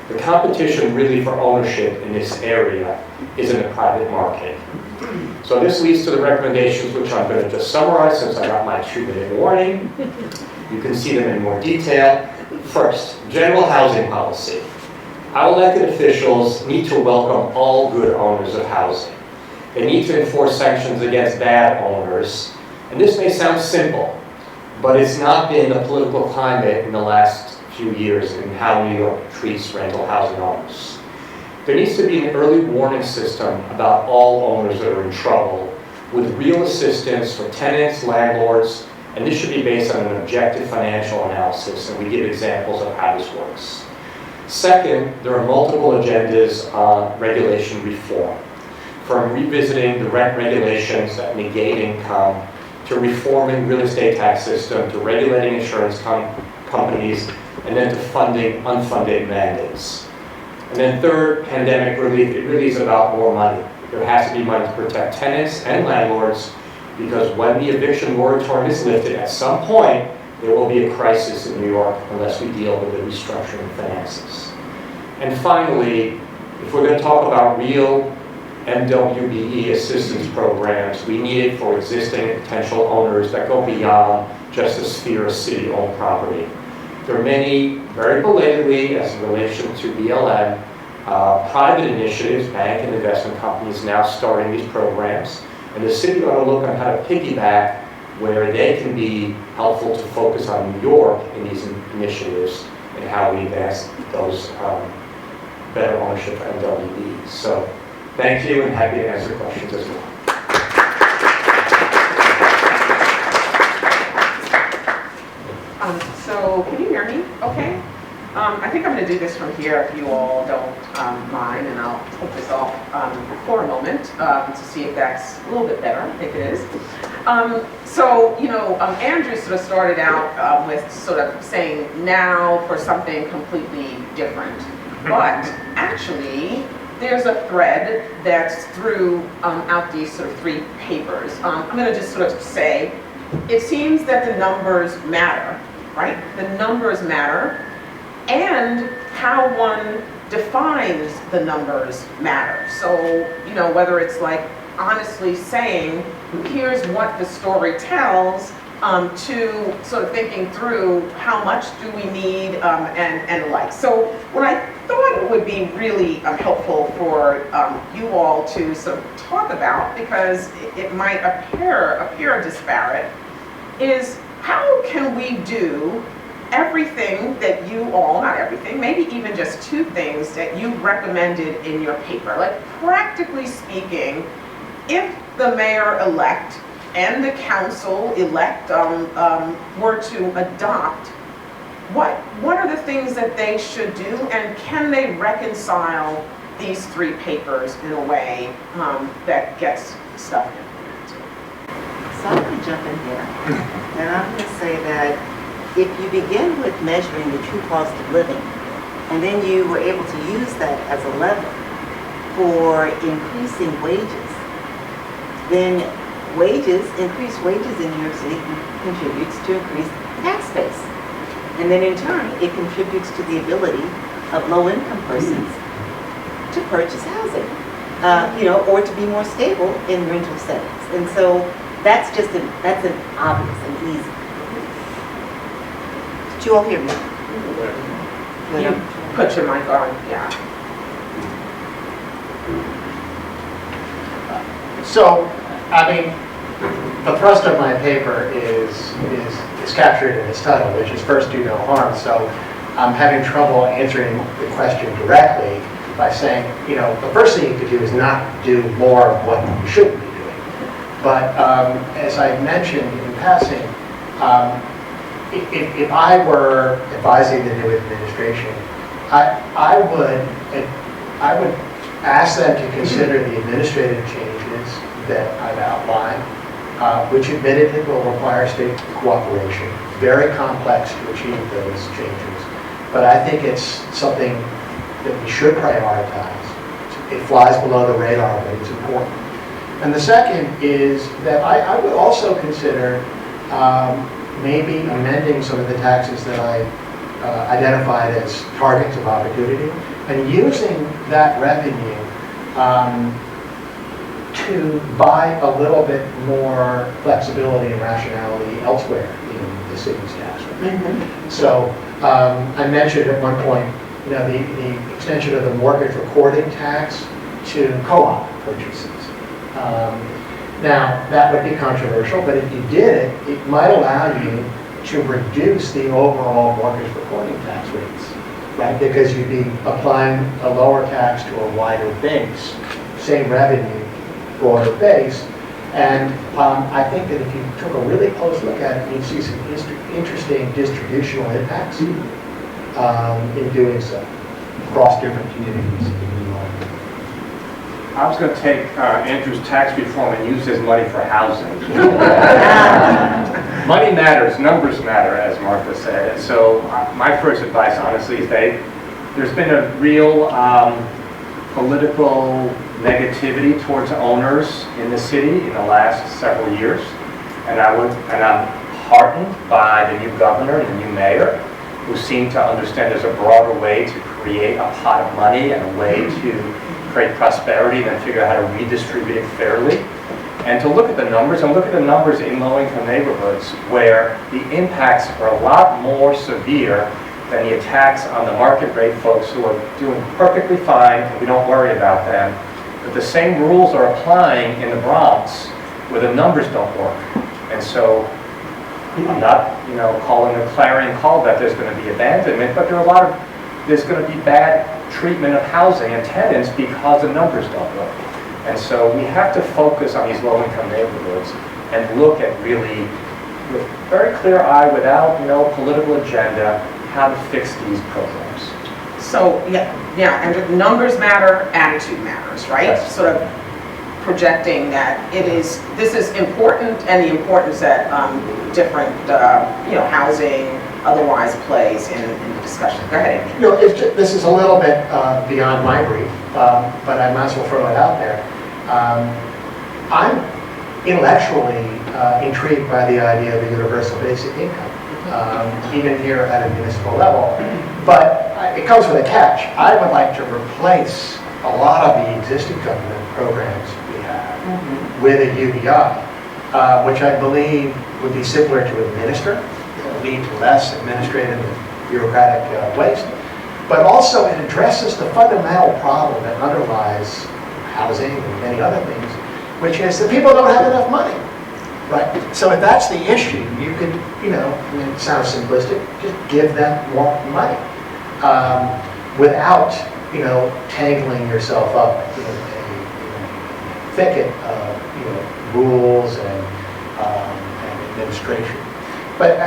The competition really for ownership in this area is in the private market. So this leads to the recommendations, which I'm going to just summarize since I got my 2-minute warning. You can see them in more detail. First, general housing policy. Our elected officials need to welcome all good owners of housing. They need to enforce sanctions against bad owners. And this may sound simple, but it's not been the political climate in the last few years in how New York treats rental housing owners. There needs to be an early warning system about all owners that are in trouble with real assistance for tenants, landlords, and this should be based on an objective financial analysis, and we give examples of how this works. Second, there are multiple agendas on regulation reform, from revisiting the rent regulations that negate income, to reforming real estate tax system, to regulating insurance companies, and then to funding unfunded mandates. And then third, pandemic relief. It really is about more money. There has to be money to protect tenants and landlords, because when the eviction moratorium is lifted, at some point, there will be a crisis in New York unless we deal with the restructuring finances. And finally, if we're going to talk about real MWBE assistance programs, we need it for existing and potential owners that go beyond just the sphere of city-owned property. There are many, very belatedly, as in relation to BLM, private initiatives, bank and investment companies now starting these programs, and the city ought to look on how to piggyback where they can be helpful to focus on New York in these initiatives and how we advance those better ownership of MWBs. So thank you, and happy to answer questions as well. So can you hear me okay? I think I'm going to do this from here if you all don't mind, and I'll put this off for a moment to see if that's a little bit better. I think it is. So, you know, Andrew sort of started out with sort of saying now for something completely different. But actually, there's a thread that's throughout these sort of 3 papers. I'm going to just sort of say, it seems that the numbers matter, right? The numbers matter, and how one defines the numbers matter. So, you know, whether it's like honestly saying, here's what the story tells, to sort of thinking through how much do we need and the like. So what I thought it would be really helpful for you all to sort of talk about, because it might appear disparate, is how can we do everything that you all, not everything, maybe even just 2 things that you recommended in your paper. Like practically speaking, if the mayor-elect and the council-elect were to adopt, what are the things that they should do, and can they reconcile these three papers in a way that gets stuff implemented? So I'm going to jump in here, and I'm going to say that if you begin with measuring the true cost of living, and then you were able to use that as a lever for increasing wages, then increased wages in New York City contributes to increased tax base. And then in turn, it contributes to the ability of low-income persons to purchase housing, or to be more stable in rental settings. And so that's an obvious and easy. Did you all hear me? You put your mic on, yeah. So, I mean, the thrust of my paper is captured in its title, which is first do no harm. So I'm having trouble answering the question directly by saying, the first thing you could do is not do more of what you shouldn't be doing. But as I mentioned in passing, if I were advising the new administration, I would ask them to consider the administrative changes that I've outlined, which admittedly will require state cooperation. Very complex to achieve those changes. But I think it's something that we should prioritize. It flies below the radar, but it's important. And the second is that I would also consider maybe amending some of the taxes that I identified as targets of opportunity and using that revenue to buy a little bit more flexibility and rationality elsewhere in the city's tax rate. So I mentioned at one point, the extension of the mortgage recording tax to co-op purchases. Now, that would be controversial, but if you did it, it might allow you to reduce the overall mortgage recording tax rates, right? Because you'd be applying a lower tax to a wider base, same revenue, broader base. And I think that if you took a really close look at it, you'd see some interesting distributional impacts in doing so across different communities. I was going to take Andrew's tax reform and use his money for housing. Money matters, numbers matter, as Martha said. And so my first advice, honestly, is there's been a real political negativity towards owners in the city in the last several years. And I'm heartened by the new governor and the new mayor, who seem to understand there's a broader way to create a pot of money and a way to create prosperity and then figure out how to redistribute it fairly. And to look at the numbers, and look at the numbers in low-income neighborhoods where the impacts are a lot more severe than the attacks on the market rate folks who are doing perfectly fine and we don't worry about them. But the same rules are applying in the Bronx where the numbers don't work. And so I'm not, calling a clarion call that there's going to be abandonment, but there's going to be bad treatment of housing and tenants because the numbers don't work. And so we have to focus on these low-income neighborhoods and look at really, with a very clear eye, without no political agenda, how to fix these programs. So, and numbers matter, attitude matters, right? Yes. Sort of projecting that this is important, and the importance that different, housing otherwise plays in the discussion. Go ahead, Andrew. This is a little bit beyond my brief, but I might as well throw it out there. I'm intellectually intrigued by the idea of a universal basic income, even here at a municipal level. But it comes with a catch. I would like to replace a lot of the existing government programs we have with a UBI, which I believe would be simpler to administer, lead to less administrative and bureaucratic waste. But also it addresses the fundamental problem that underlies housing and many other things, which is that people don't have enough money, right? So if that's the issue, you could, it sounds simplistic, just give them more money without, tangling yourself up in a thicket of, rules and and administration. But,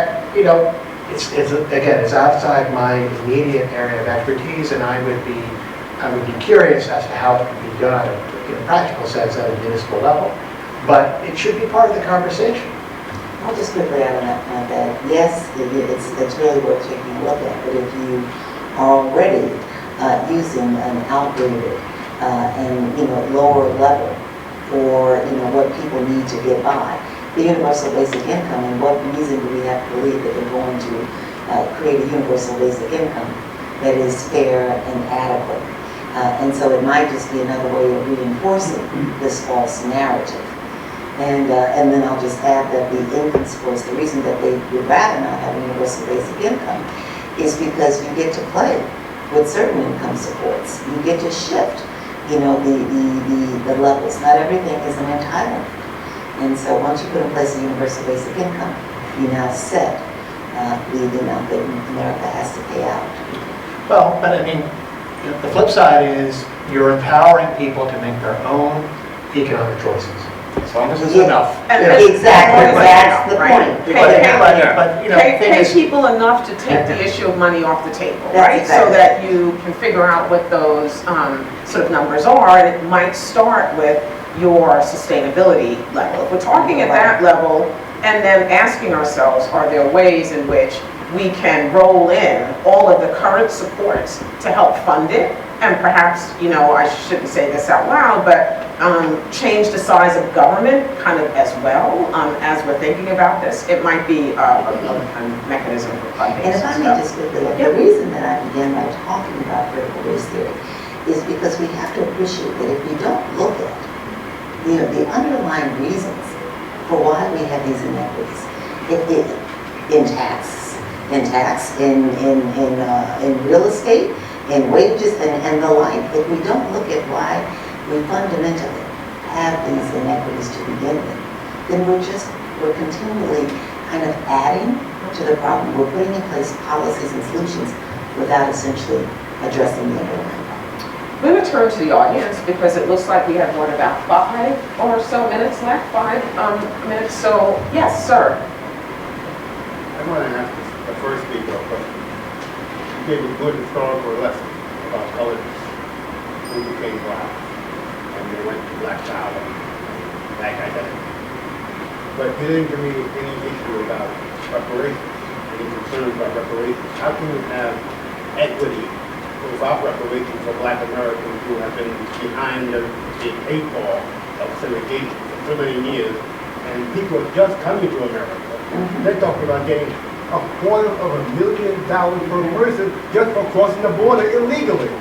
it's outside my immediate area of expertise, and I would be curious as to how it can be done in a practical sense at a municipal level. But it should be part of the conversation. I'll just quickly add on that point that, yes, it's really worth taking a look at, but if you are already using an outdated and lower level for what people need to get by, the universal basic income, and what reason do we have to believe that they're going to create a universal basic income that is fair and adequate? And so it might just be another way of reinforcing this false narrative. And then I'll just add that the income supports, the reason that they would rather not have universal basic income is because you get to play with certain income supports. You get to shift, the levels. Not everything is an entitlement. And so once you put in place a universal basic income, you now set the amount that America has to pay out. Well, but I mean, the flip side is you're empowering people to make their own economic choices. As long as it's enough. Exactly, that's the point. Pay people enough to take the issue of money off the table, right? Exactly. So that you can figure out what those sort of numbers are, and it might start with your sustainability level. If we're talking at that level, and then asking ourselves, are there ways in which we can roll in all of the current supports to help fund it? And perhaps, I shouldn't say this out loud, but change the size of government kind of as well as we're thinking about this. It might be a mechanism for funding. And if I may just quickly, the reason that I began by talking about critical race theory is because we have to appreciate that if we don't look at the underlying reasons for why we have these inequities, in tax, in real estate, in wages, and the like, if we don't look at why we fundamentally have these inequities to begin with, then we're continually kind of adding to the problem. We're putting in place policies and solutions without essentially addressing the underlying problem. I'm going to turn to the audience because it looks like we have about 5 or so minutes left, 5 minutes. So, yes, sir. I want to ask the first speaker a question. You gave a good historical lesson about colors who became black, and they went to black power, black identity. But you didn't give me any issue about reparations, any concerns about reparations. How can you have equity without reparations for black Americans who have been behind the 8 ball of segregation for so many years, and people are just coming to America? They're talking about getting $250,000 per person just for crossing the border illegally.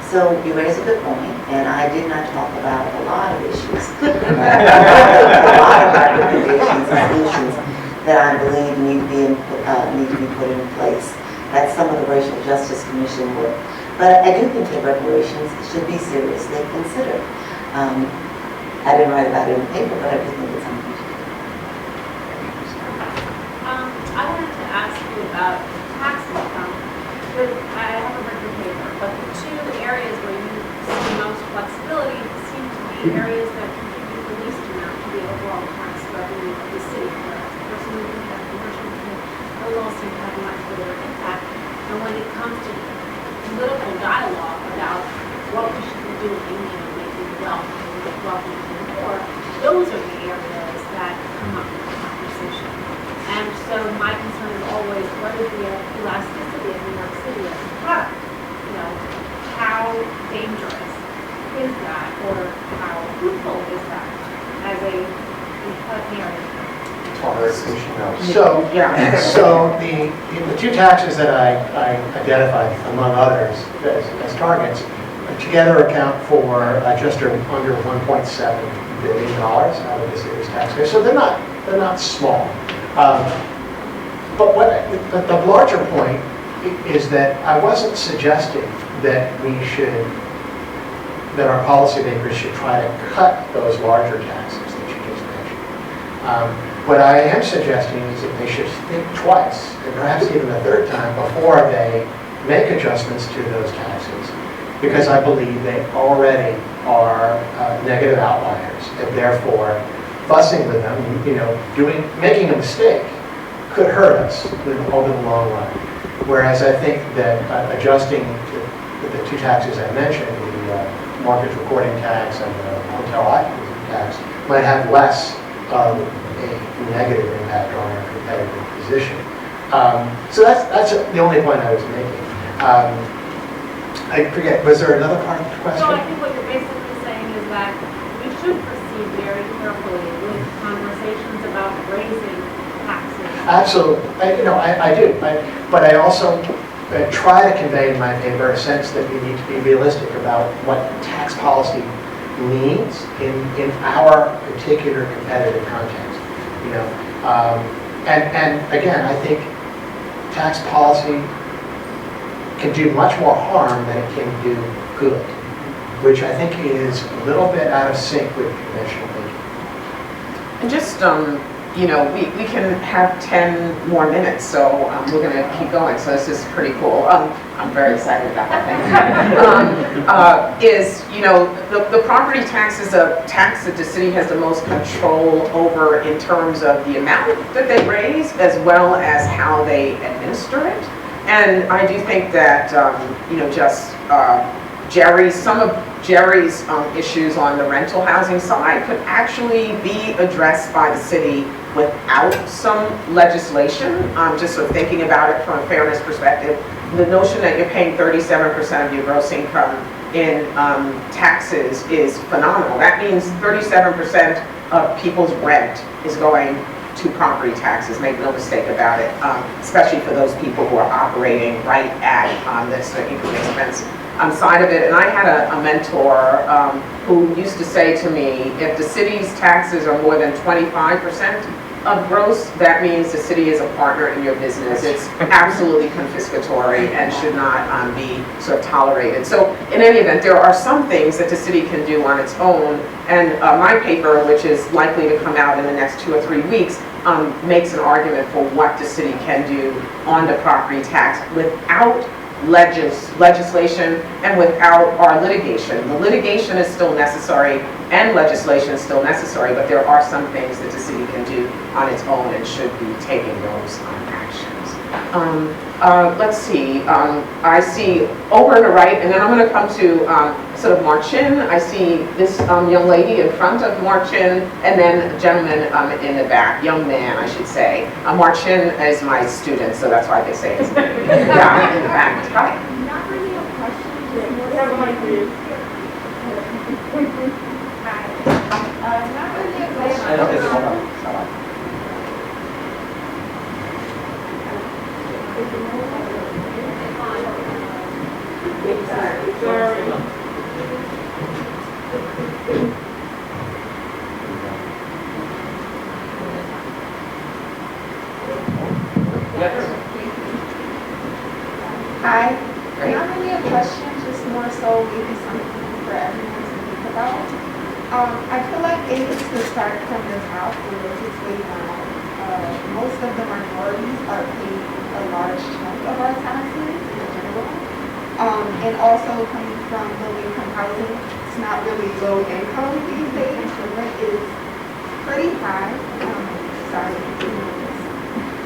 So you raise a good point, and I did not talk about a lot of issues. A lot of our recommendations and solutions that I believe need to be put in place. That's some of the Racial Justice Commission work. But I do think that reparations should be seriously considered. I didn't write about it in the paper, but I do think it's something we should do. I wanted to ask you about tax income. I haven't read your paper, but the 2 areas where you see most flexibility seem to be areas that contribute the least amount to the overall tax revenue of the city. For a person who can have commercial will also have much greater impact. And when it comes to political dialogue about what we should be doing, making wealth and poor, those are the areas that come up in the conversation. And so my concern is always, what is the elasticity of New York City as a product? How dangerous is that, or how fruitful is that as a narrative? So the 2 taxes that I identified, among others, as targets, together account for just under $1.7 billion out of the city's tax base. So they're not small. But the larger point is that I wasn't suggesting that our policymakers should try to cut those larger taxes that you just mentioned. What I am suggesting is that they should think twice, and perhaps even a third time, before they make adjustments to those taxes, because I believe they already are negative outliers, and therefore fussing with them, making a mistake could hurt us over the long run. Whereas I think that adjusting the two taxes I mentioned, the mortgage recording tax and the hotel occupancy tax, might have less of a negative impact on our competitive position. So that's the only point I was making. I forget, was there another part of the question? So I think what you're basically saying is that we should proceed very carefully with conversations about raising taxes. Absolutely, I do, but I also try to convey in my paper a sense that we need to be realistic about what tax policy means in our particular competitive context. And again, I think tax policy can do much more harm than it can do good, which I think is a little bit out of sync with conventional thinking. And just, we can have 10 more minutes, so we're going to keep going, so this is pretty cool. I'm very excited about that thing. The property tax is a tax that the city has the most control over in terms of the amount that they raise, as well as how they administer it. And I do think that, some of Jerry's issues on the rental housing side could actually be addressed by the city without some legislation. Just sort of thinking about it from a fairness perspective, the notion that you're paying 37% of your gross income in taxes is phenomenal. That means 37% of people's rent is going to property taxes, make no mistake about it, especially for those people who are operating right at this income expense side of it. And I had a mentor who used to say to me, if the city's taxes are more than 25% of gross, that means the city is a partner in your business. It's absolutely confiscatory and should not be sort of tolerated. So in any event, there are some things that the city can do on its own, and my paper, which is likely to come out in the next 2 or 3 weeks, makes an argument for what the city can do on the property tax without legislation and without our litigation. The litigation is still necessary and legislation is still necessary, but there are some things that the city can do on its own and should be taking those actions. Let's see, I see over on the right, and then I'm going to come to sort of Marcin. I see this young lady in front of Marcin, and then a gentleman in the back, young man, I should say. Marcin is my student, so that's why they say his name. Yeah, in the back. Hi. Not really a question, just more so like Hi. Not really a question. I don't think it's on. Hi. Not really a question, just more so maybe something for everyone to think about. I feel like it needs to start from the top and work its way down. Most of the minorities are paying a large chunk of our taxes in general. And also coming from low-income housing, it's not really low income these days. The rent is pretty high.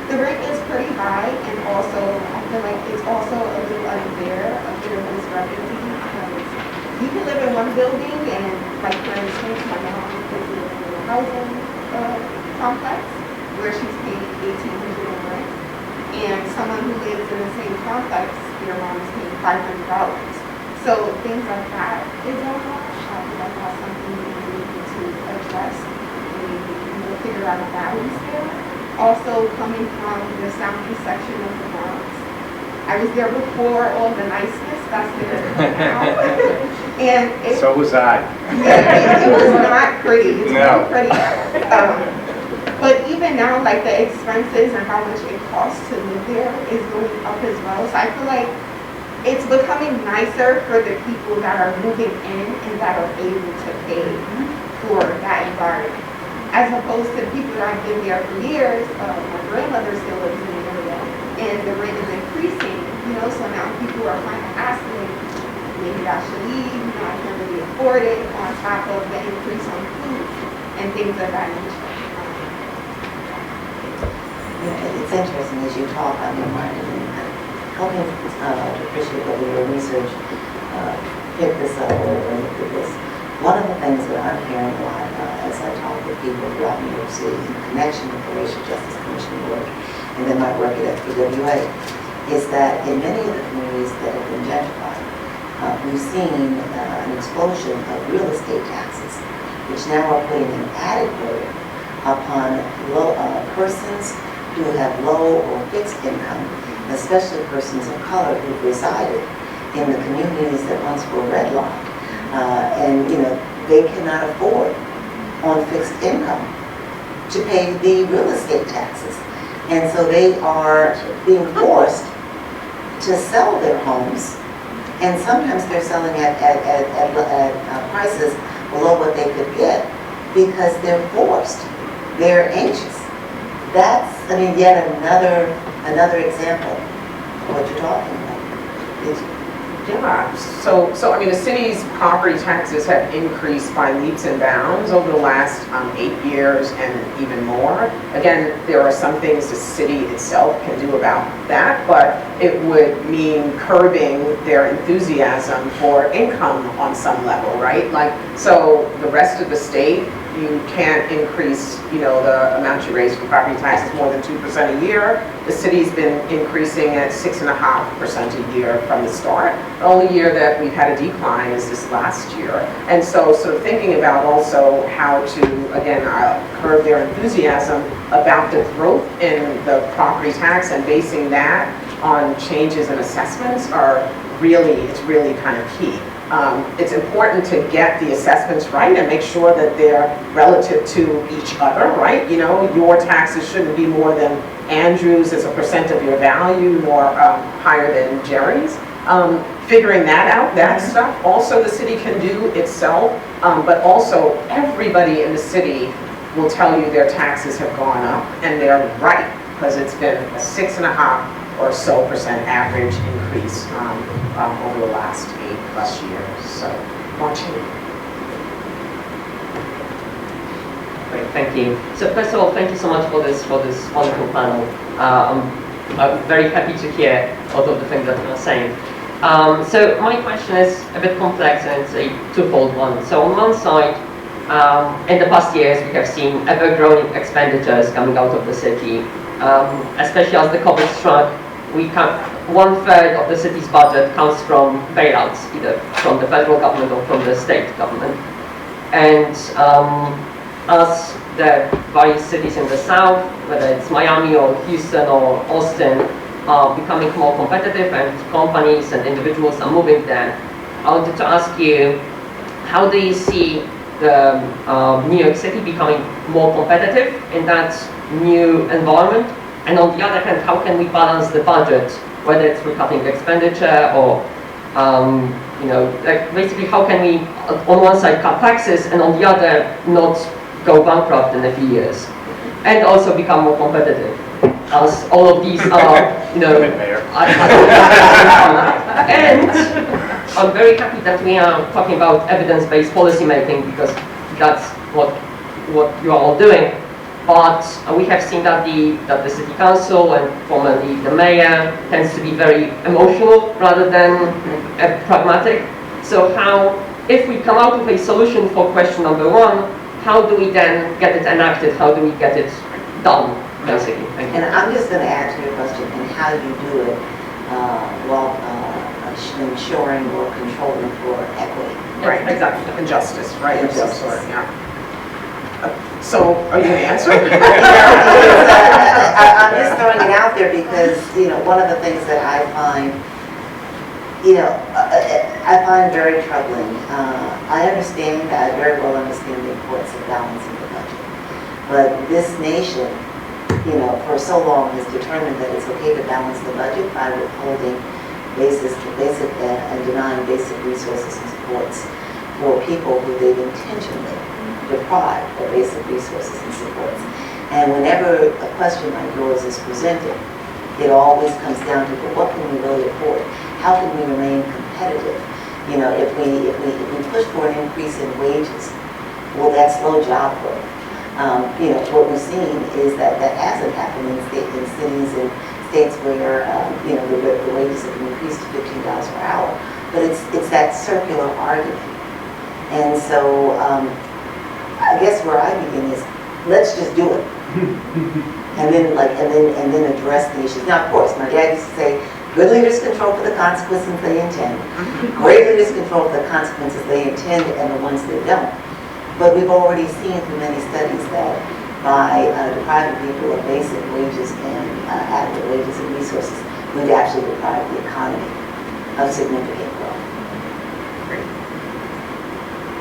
The rent is pretty high, and also I feel like it's also a little unfair, a bit of discrepancy, because you can live in one building and, like for instance, my mom is living in a housing complex where she's paying $1,800 in rent, and someone who lives in the same complex, their mom is paying $500. So things like that is a wash. I feel like that's something we need to address and figure out a balance there. Also coming from the southeast section of the Bronx. I was there before all the niceness that's there now. And So was I. It was not pretty. It's No. not pretty. But even now, like the expenses and how much it costs to live there is going up as well. So I feel like it's becoming nicer for the people that are moving in and that are able to pay for that environment. As opposed to people that have been there for years. My grandmother still lives in the area, and the rent is increasing, so now people are kind of asking, maybe I should leave, I can't really afford it, on top of the increase on food. and things of that nature. Yeah, it's interesting as you talk, I'm reminded and helping to appreciate whether your research picked this up or looked at this. One of the things that I'm hearing a lot as I talk with people throughout New York City in connection with the Racial Justice Commission work and then my work at FPWA is that in many of the communities that have been gentrified, we've seen an explosion of real estate taxes, which now are putting an added burden upon persons who have low or fixed income, especially persons of color who've resided in the communities that once were redlined. And they cannot afford on fixed income to pay the real estate taxes. And so they are being forced to sell their homes, and sometimes they're selling at prices below what they could get because they're forced, they're anxious. That's, yet another example of what you're talking about. Yeah, so the city's property taxes have increased by leaps and bounds over the last 8 years and even more. Again, there are some things the city itself can do about that, but it would mean curbing their enthusiasm for income on some level, right? So the rest of the state, you can't increase, the amount you raise for property taxes more than 2% a year. The city's been increasing at 6.5% a year from the start. The only year that we've had a decline is this last year. And so sort of thinking about also how to, again, curb their enthusiasm about the growth in the property tax and basing that on changes in assessments it's really kind of key. It's important to get the assessments right and make sure that they're relative to each other, right? Your taxes shouldn't be more than Andrew's as a percent of your value, nor higher than Jerry's. Figuring that out, that stuff, also the city can do itself, but also everybody in the city will tell you their taxes have gone up, and they're right, because it's been a 6.5% or so average increase over the last 8+ years. So, watching. Great, thank you. So first of all, thank you so much for this wonderful panel. I'm very happy to hear all of the things that you are saying. So my question is a bit complex and it's a twofold one. So on one side, in the past years, we have seen ever-growing expenditures coming out of the city, especially as the COVID struck. 1/3 of the city's budget comes from bailouts, either from the federal government or from the state government. And as the various cities in the south, whether it's Miami or Houston or Austin, are becoming more competitive and companies and individuals are moving there, I wanted to ask you, how do you see the New York City becoming more competitive in that new environment? And on the other hand, how can we balance the budget, whether it's through cutting expenditure or, basically how can we, on one side, cut taxes and on the other, not go bankrupt in a few years? And also become more competitive, as all of these are, And I'm very happy that we are talking about evidence-based policy making, because that's what you are all doing. But we have seen that the city council and formerly the mayor tends to be very emotional rather than pragmatic. So if we come out with a solution for question number one, how do we then get it enacted? How do we get it done, basically? Thank you. And I'm just going to add to your question, and how you do it while ensuring or controlling for equity. Right, exactly, and justice, right, of some sort, yeah. So, are you going to answer? I'm just throwing it out there because, one of the things that I find, I find very troubling. I very well understand the importance of balancing the budget. But this nation, for so long has determined that it's okay to balance the budget by withholding basic and denying basic resources and supports for people who they've intentionally deprived of basic resources and supports. And whenever a question like yours is presented, it always comes down to, well, what can we really afford? How can we remain competitive? If we push for an increase in wages, Will that slow job growth? What we've seen is that that hasn't happened in cities and states where, the wages have been increased to $15 per hour. But it's that circular argument. And so I guess where I begin is, let's just do it. and then address the issues. Now, of course, my dad used to say, good leaders control for the consequences they intend. Great leaders control for the consequences they intend and the ones they don't. But we've already seen through many studies that by depriving people of basic wages and adequate wages and resources, we've actually deprived the economy of significant growth.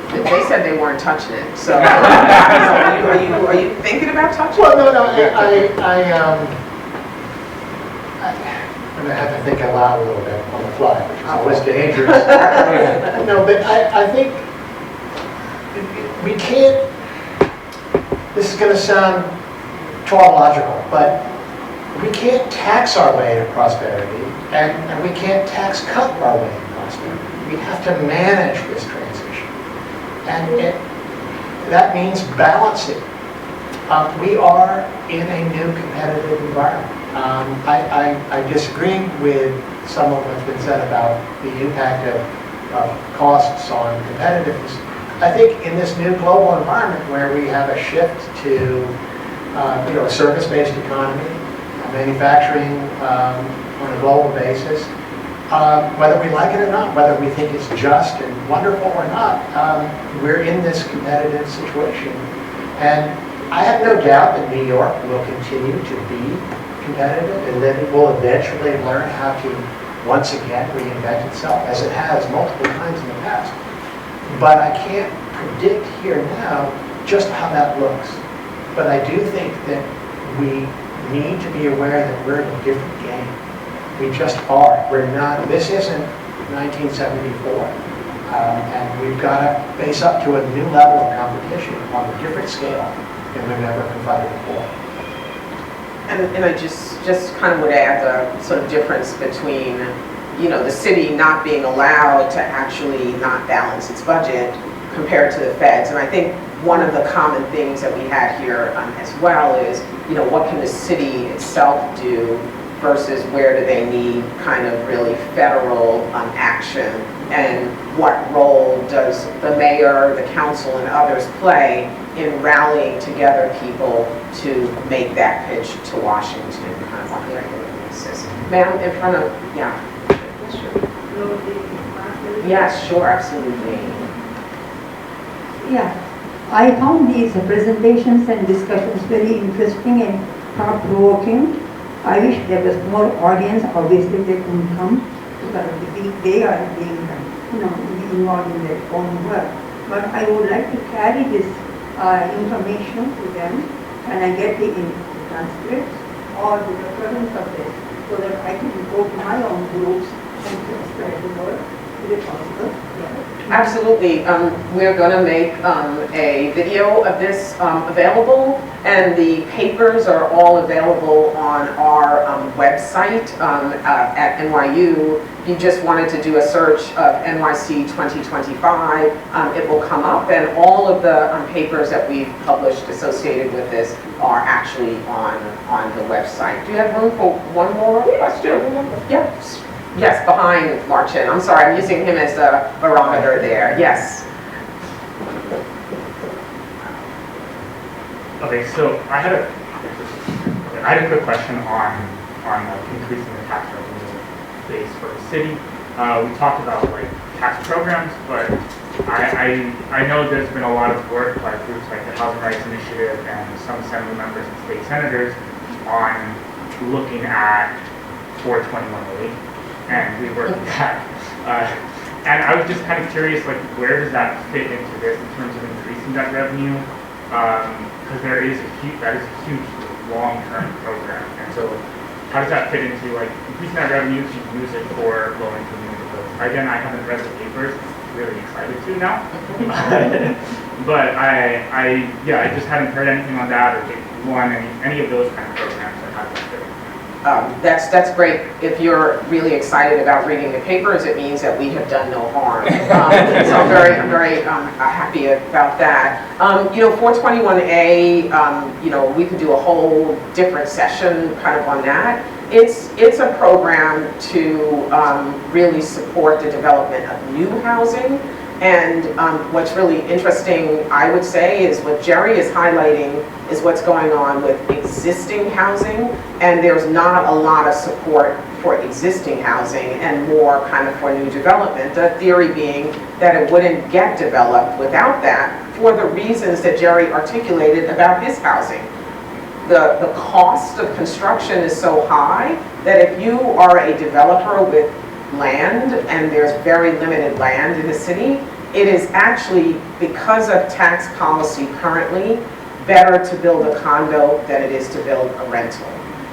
They said they weren't touching it, so are you thinking about touching it? Well, no, I'm going to have to think aloud a little bit on the fly, which is always dangerous. No, but I think we can't, this is going to sound tautological, but we can't tax our way to prosperity, and we can't tax cut our way to prosperity. We have to manage this transition. And that means balancing. We are in a new competitive environment. I disagree with some of what's been said about the impact of costs on competitiveness. I think in this new global environment where we have a shift to a service-based economy, manufacturing on a global basis, whether we like it or not, whether we think it's just and wonderful or not, we're in this competitive situation. And I have no doubt that New York will continue to be competitive and that it will eventually learn how to once again reinvent itself, as it has multiple times in the past. But I can't predict here now just how that looks. But I do think that we need to be aware that we're in a different game. We just are. We're not, this isn't 1974. And we've got to face up to a new level of competition on a different scale than we've ever confronted before. And I just kind of would add the sort of difference between, the city not being allowed to actually not balance its budget compared to the feds. And I think one of the common things that we had here as well is, what can the city itself do versus where do they need kind of really federal action, and what role does the mayor, the council, and others play in rallying together people to make that pitch to Washington kind of on a regular basis. Ma'am, in front of, yeah. Yes, sure, absolutely. Yeah, I found these presentations and discussions very interesting and thought-provoking. I wish there was more audience. Obviously, they couldn't come because they are being, involved in their own work. But I would like to carry this information to them, and I get the transcripts or the reference of this, so that I can go to my own groups and spread the word. Is it possible? Yeah. Absolutely. We're going to make a video of this available, and the papers are all available on our website at NYU. If you just wanted to do a search of NYC 2025, it will come up, and all of the papers that we've published associated with this are actually on the website. Do you have room for one more question? Yes. Yes, behind Marcin. I'm sorry, I'm using him as the barometer there. Yes. Okay, so I had a quick question on increasing the tax revenue base for the city. We talked about tax programs, but I know there's been a lot of work by groups like the Housing Rights Initiative and some assembly members and state senators on looking at 42108. And we worked with that. And I was just kind of curious, where does that fit into this in terms of increasing that revenue? Because that is a huge long-term program. And so how does that fit into increasing that revenue to use it for low-income neighborhoods? Again, I haven't read the papers. Really excited to now. But I just hadn't heard anything on that or any of those kind of programs that have that fit. that's great. If you're really excited about reading the papers, it means that we have done no harm. So I'm very happy about that. 421A, we could do a whole different session kind of on that. It's a program to really support the development of new housing. And what's really interesting, I would say, is what Jerry is highlighting is what's going on with existing housing. And there's not a lot of support for existing housing and more kind of for new development. The theory being that it wouldn't get developed without that for the reasons that Jerry articulated about his housing. The cost of construction is so high that if you are a developer with land and there's very limited land in the city, it is actually, because of tax policy currently, better to build a condo than it is to build a rental.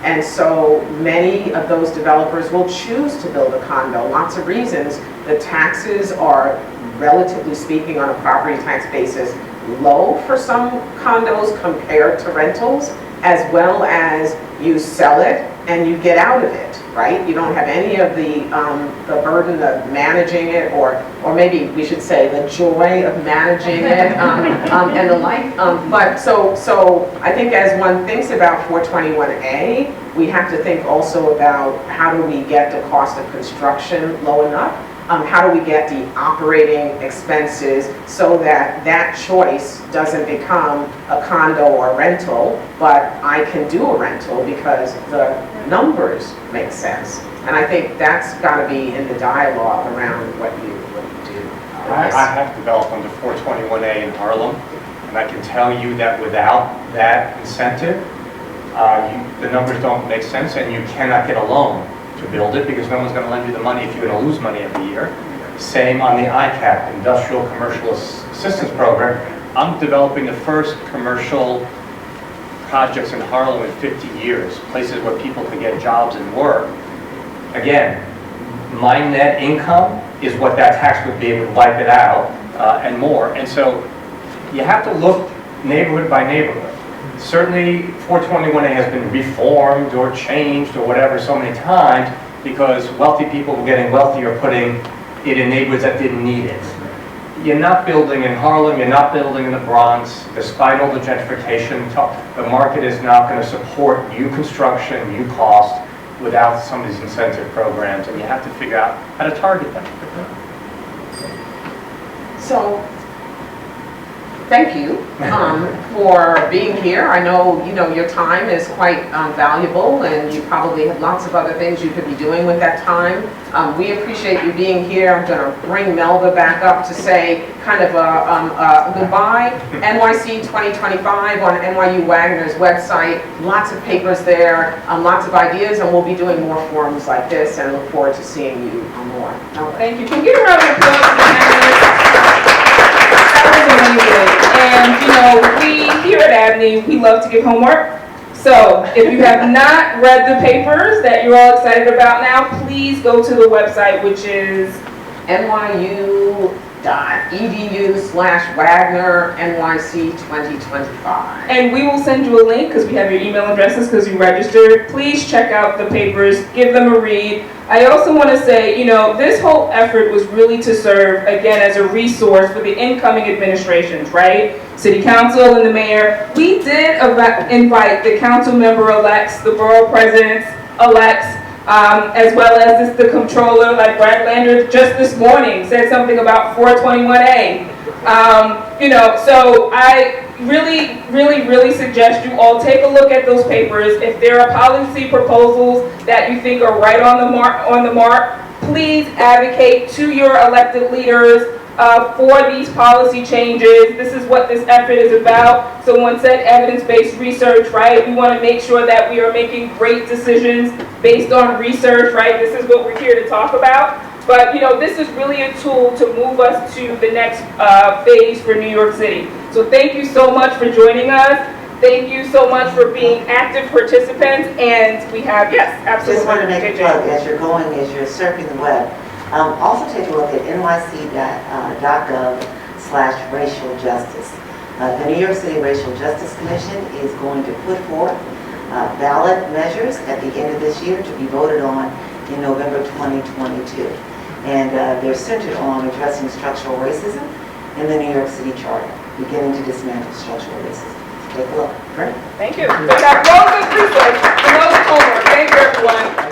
And so many of those developers will choose to build a condo. Lots of reasons. The taxes are, relatively speaking, on a property tax basis, low for some condos compared to rentals, as well as you sell it and you get out of it, right? You don't have any of the burden of managing it, or maybe we should say the joy of managing it, and the like. But so I think as one thinks about 421A, we have to think also about how do we get the cost of construction low enough? How do we get the operating expenses so that that choice doesn't become a condo or a rental, but I can do a rental because the numbers make sense. And I think that's got to be in the dialogue around what you do. I have developed under 421A in Harlem, and I can tell you that without that incentive, the numbers don't make sense, and you cannot get a loan to build it because no one's going to lend you the money if you're going to lose money every year. Same on the ICAP, Industrial Commercial Assistance Program. I'm developing the first commercial projects in Harlem in 50 years, places where people can get jobs and work. Again, my net income is what that tax would be. It would wipe it out and more. And so you have to look neighborhood by neighborhood. Certainly 421A has been reformed or changed or whatever so many times because wealthy people were getting wealthier putting it in neighborhoods that didn't need it. You're not building in Harlem, you're not building in the Bronx, despite all the gentrification. The market is not going to support new construction, new cost without some of these incentive programs, and you have to figure out how to target them. So, thank you for being here. I know your time is quite valuable, and you probably have lots of other things you could be doing with that time. We appreciate you being here. I'm going to bring Melva back up to say kind of a goodbye. NYC 2025 on NYU Wagner's website. Lots of papers there, lots of ideas, and we'll be doing more forums like this, and look forward to seeing you more. Thank you. Can we get a round of applause for that was amazing. And we here at ABNY, we love to give homework. So if you have not read the papers that you're all excited about now, please go to the website, which is nyu.edu/Wagner NYC 2025. And we will send you a link because we have your email addresses because you registered. Please check out the papers, give them a read. I also want to say, this whole effort was really to serve, again, as a resource for the incoming administrations, right? City Council and the mayor. We did invite the council member-elects, the borough presidents-elects, as well as the controller, like Brad Lander just this morning said something about 421A. So I really suggest you all take a look at those papers. If there are policy proposals that you think are right on the mark, please advocate to your elected leaders for these policy changes. This is what this effort is about. Someone said evidence-based research, right? We want to make sure that we are making great decisions based on research, right? This is what we're here to talk about. But this is really a tool to move us to the next phase for New York City. So thank you so much for joining us. Thank you so much for being active participants. And we have, yes, absolutely. Just want to make a plug as you're you're surfing the web. Also take a look at nyc.gov/racial justice. The New York City Racial Justice Commission is going to put forth ballot measures at the end of this year to be voted on in November 2022. And they're centered on addressing structural racism in the New York City Charter, beginning to dismantle structural racism. Take a look. Great. Thank you. So that was the research. And that was homework. Thank you, everyone.